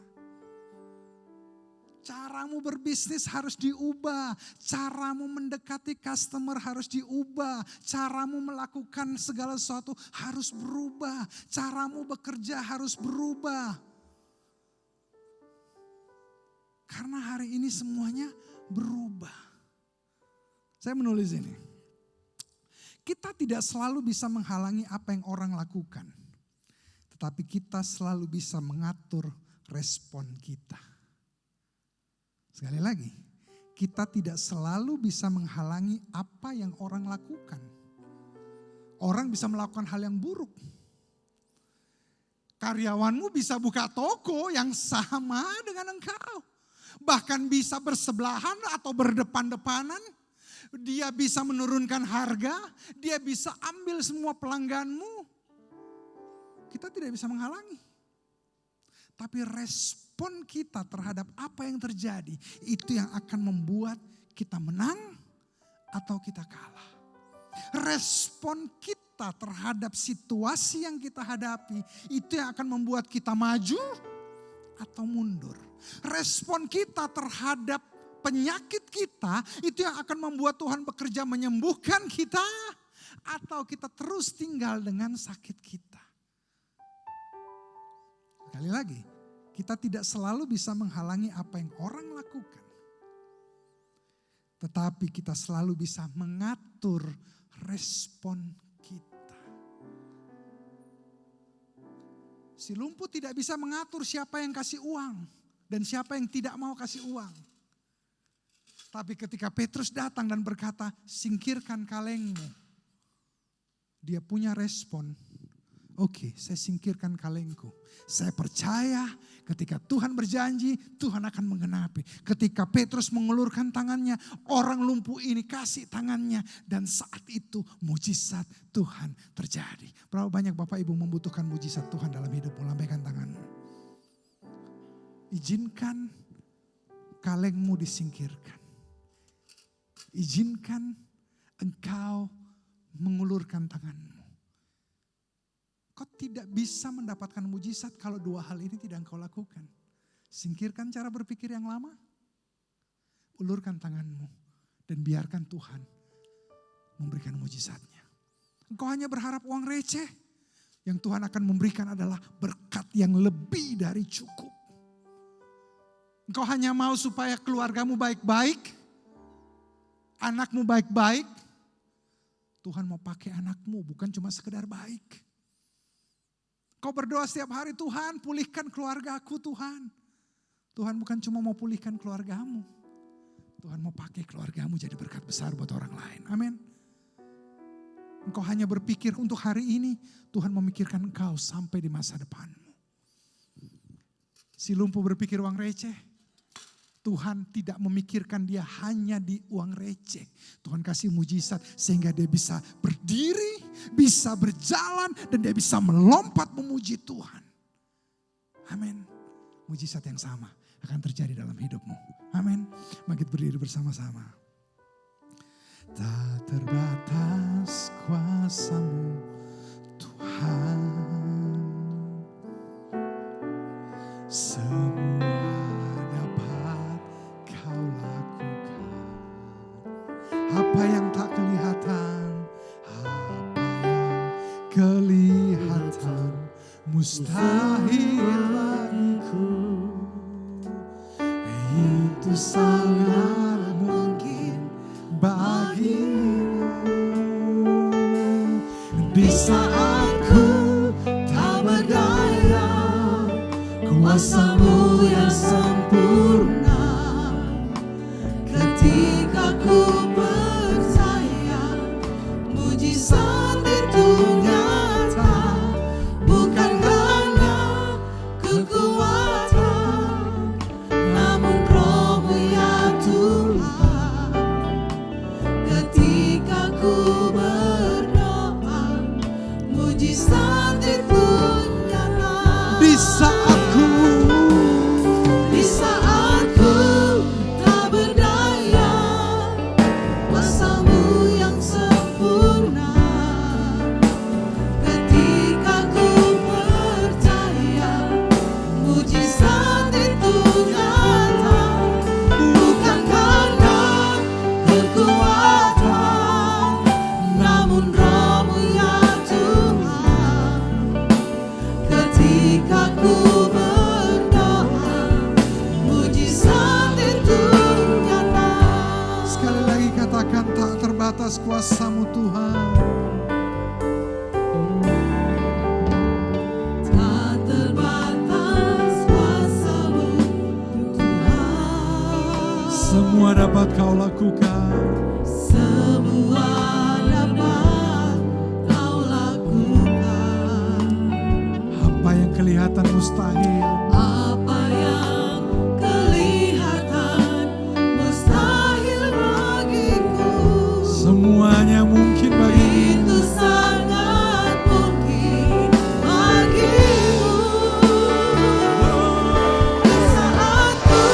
Caramu berbisnis harus diubah. Caramu mendekati customer harus diubah. Caramu melakukan segala sesuatu harus berubah. Caramu bekerja harus berubah. Karena hari ini semuanya berubah. Saya menulis ini. Kita tidak selalu bisa menghalangi apa yang orang lakukan. Tetapi kita selalu bisa mengatur respon kita. Sekali lagi, kita tidak selalu bisa menghalangi apa yang orang lakukan. Orang bisa melakukan hal yang buruk. Karyawanmu bisa buka toko yang sama dengan engkau. Bahkan bisa bersebelahan atau berdepan-depanan. Dia bisa menurunkan harga, dia bisa ambil semua pelangganmu. Kita tidak bisa menghalangi. Tapi respon kita terhadap apa yang terjadi, itu yang akan membuat kita menang atau kita kalah. Respon kita terhadap situasi yang kita hadapi, itu yang akan membuat kita maju atau mundur. Respon kita terhadap penyakit kita itu yang akan membuat Tuhan bekerja menyembuhkan kita, atau kita terus tinggal dengan sakit kita. Sekali lagi, kita tidak selalu bisa menghalangi apa yang orang lakukan. Tetapi kita selalu bisa mengatur respon kita. Si lumpuh tidak bisa mengatur siapa yang kasih uang dan siapa yang tidak mau kasih uang. Tapi ketika Petrus datang dan berkata, singkirkan kalengmu. Dia punya respon. Oke, saya singkirkan kalengku. Saya percaya ketika Tuhan berjanji, Tuhan akan menggenapi. Ketika Petrus mengulurkan tangannya, orang lumpuh ini kasih tangannya. Dan saat itu mujizat Tuhan terjadi. Berapa banyak Bapak Ibu membutuhkan mujizat Tuhan dalam hidupmu? Lambaikan tanganmu. Izinkan kalengmu disingkirkan. Izinkan engkau mengulurkan tanganmu. Kau tidak bisa mendapatkan mujizat kalau dua hal ini tidak engkau lakukan. Singkirkan cara berpikir yang lama, ulurkan tanganmu, dan biarkan Tuhan memberikan mujizatnya. Engkau hanya berharap uang receh, yang Tuhan akan memberikan adalah berkat yang lebih dari cukup. Engkau hanya mau supaya keluargamu baik-baik, anakmu baik-baik. Tuhan mau pakai anakmu, bukan cuma sekedar baik. Kau berdoa setiap hari, Tuhan pulihkan keluargaku Tuhan. Tuhan bukan cuma mau pulihkan keluargamu. Tuhan mau pakai keluargamu jadi berkat besar buat orang lain. Amin. Engkau hanya berpikir untuk hari ini, Tuhan memikirkan engkau sampai di masa depanmu. Si lumpuh berpikir uang receh. Tuhan tidak memikirkan dia hanya di uang receh. Tuhan kasih mujizat sehingga dia bisa berdiri, bisa berjalan, dan dia bisa melompat memuji Tuhan. Amin. Mujizat yang sama akan terjadi dalam hidupmu. Amin. Mari kita berdiri bersama-sama. Tak terbatas kuasa-Mu Tuhan. Semua apa yang tak kelihatan, apa yang kelihatan, mustahil bagiku. Itu sangat mungkin bagimu. Di saat ku tak berdaya, kuasa-Mu yang sempurna. Ketika ku mujizat itu nyata, bukan karena kekuatan, namun Roh-Mu ya Tuhan. Ketika ku berdoa, mujizat itu nyata. Di saat ku tak berdaya, kuasa-Mu yang sempurna. Ketika ku percaya, mujizat itu nyata, bukan karena kekuatan, namun Roh-Mu ya Tuhan. Ketika ku berdoa, mujizat itu nyata. Sekali lagi katakan, tak terbatas kuasa-Mu Tuhan. Tak terbatas kuasa-Mu Tuhan. Semua dapat Kau lakukan. Semua dapat Kau lakukan. Apa yang kelihatan mustahil, apa yang kelihatan mustahil bagiku, semuanya mungkin bagimu. Itu sangat mungkin bagimu. Di saat ku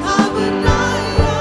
tak berdaya,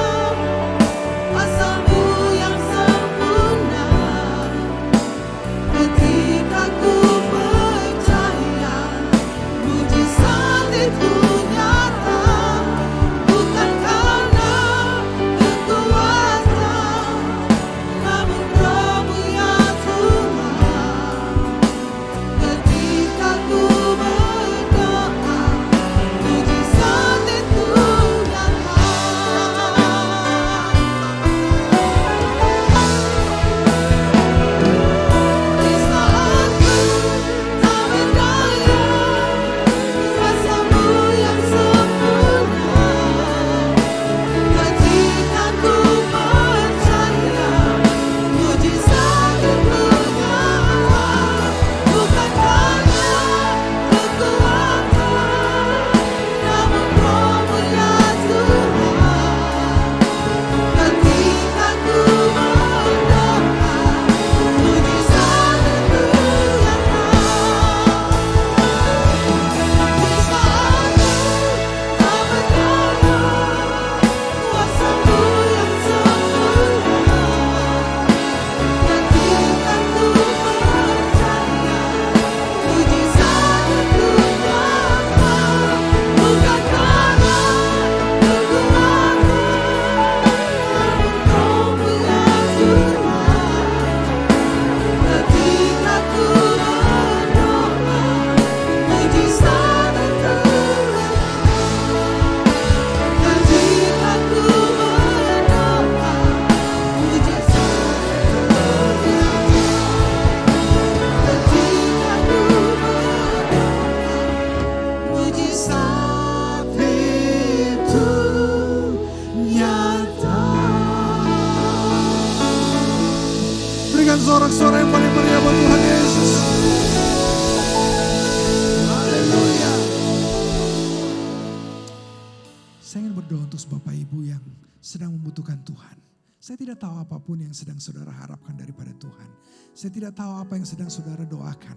berikan sorak-sorai yang paling meriah buat Tuhan Yesus. Haleluya. Saya ingin berdoa untuk Bapak Ibu yang sedang membutuhkan Tuhan. Saya tidak tahu apapun yang sedang saudara harapkan daripada Tuhan. Saya tidak tahu apa yang sedang saudara doakan.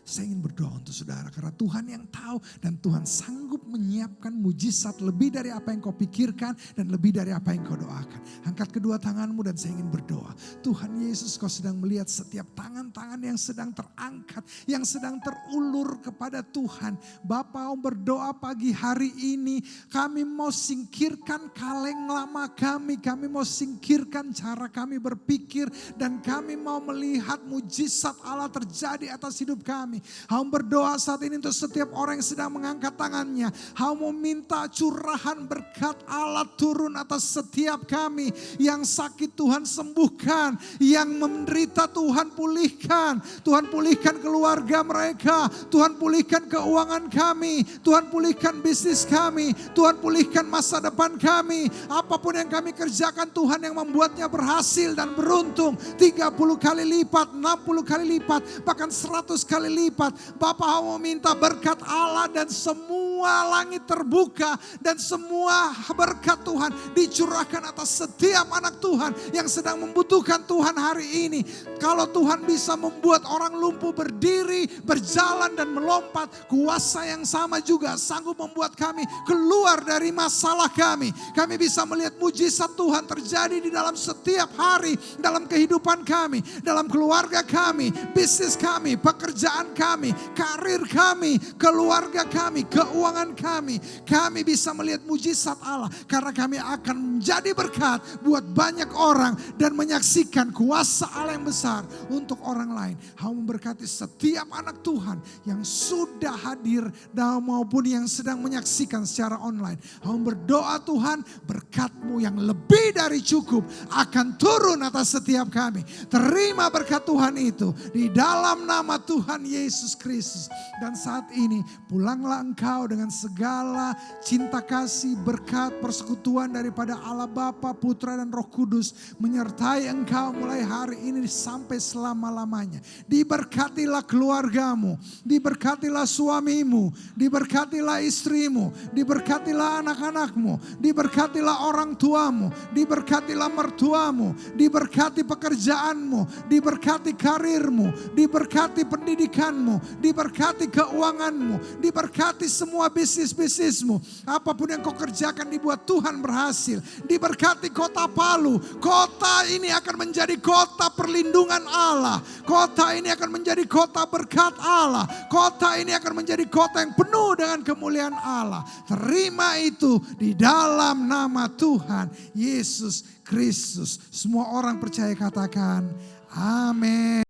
Saya ingin berdoa untuk saudara karena Tuhan yang tahu dan Tuhan sanggup menyiapkan mujizat lebih dari apa yang kau pikirkan dan lebih dari apa yang kau doakan. Angkat kedua tanganmu dan saya ingin berdoa. Tuhan Yesus, kau sedang melihat setiap tangan-tangan yang sedang terangkat, yang sedang terulur kepada Tuhan. Bapa, berdoa pagi hari ini kami mau singkirkan kaleng lama kami mau singkirkan cara kami berpikir dan kami mau melihat mujizat Allah terjadi atas hidup kami. Hamba berdoa saat ini untuk setiap orang yang sedang mengangkat tangannya. Hamba minta curahan berkat Allah turun atas setiap kami. Yang sakit Tuhan sembuhkan, yang menderita Tuhan pulihkan. Tuhan pulihkan keluarga mereka, Tuhan pulihkan keuangan kami, Tuhan pulihkan bisnis kami, Tuhan pulihkan masa depan kami. Apapun yang kami kerjakan Tuhan yang membuatnya berhasil dan beruntung 30 kali lipat, 60 kali lipat, bahkan 100 kali lipat. Bapa mau minta berkat Allah dan semua langit terbuka dan semua berkat Tuhan dicurahkan atas setiap anak Tuhan yang sedang membutuhkan Tuhan hari ini. Kalau Tuhan bisa membuat orang lumpuh berdiri, berjalan dan melompat, kuasa yang sama juga sanggup membuat kami keluar dari masalah kami. Kami bisa melihat mujizat Tuhan terjadi di dalam setiap hari, dalam kehidupan kami, dalam keluarga kami, bisnis kami, pekerjaan kami, karir kami, keluarga kami, keuangan kami. Kami bisa melihat mujizat Allah karena kami akan menjadi berkat buat banyak orang dan menyaksikan kuasa Allah yang besar untuk orang lain. Hamba memberkati setiap anak Tuhan yang sudah hadir dan maupun yang sedang menyaksikan secara online. Hamba berdoa Tuhan, berkat-Mu yang lebih dari cukup akan turun atas setiap kami. Terima berkat Tuhan itu di dalam nama Tuhan Yesus Kristus. Dan saat ini pulanglah engkau dengan segala cinta kasih, berkat, persekutuan daripada Allah Bapa, Putra dan Roh Kudus menyertai engkau mulai hari ini sampai selama-lamanya. Diberkatilah keluargamu, diberkatilah suamimu, diberkatilah istrimu, diberkatilah anak-anakmu, diberkatilah orang tuamu, diberkatilah mertuamu, diberkati pekerjaanmu, diberkati karirmu, diberkati pendidikanmu, diberkati keuanganmu, diberkati semua bisnis-bisnismu. Apapun yang kau kerjakan dibuat Tuhan berhasil. Diberkati kota Palu. Kota ini akan menjadi kota perlindungan Allah. Kota ini akan menjadi kota berkat Allah. Kota ini akan menjadi kota yang penuh dengan kemuliaan Allah. Terima itu di dalam nama Tuhan Yesus Kristus. Semua orang percaya katakan amin.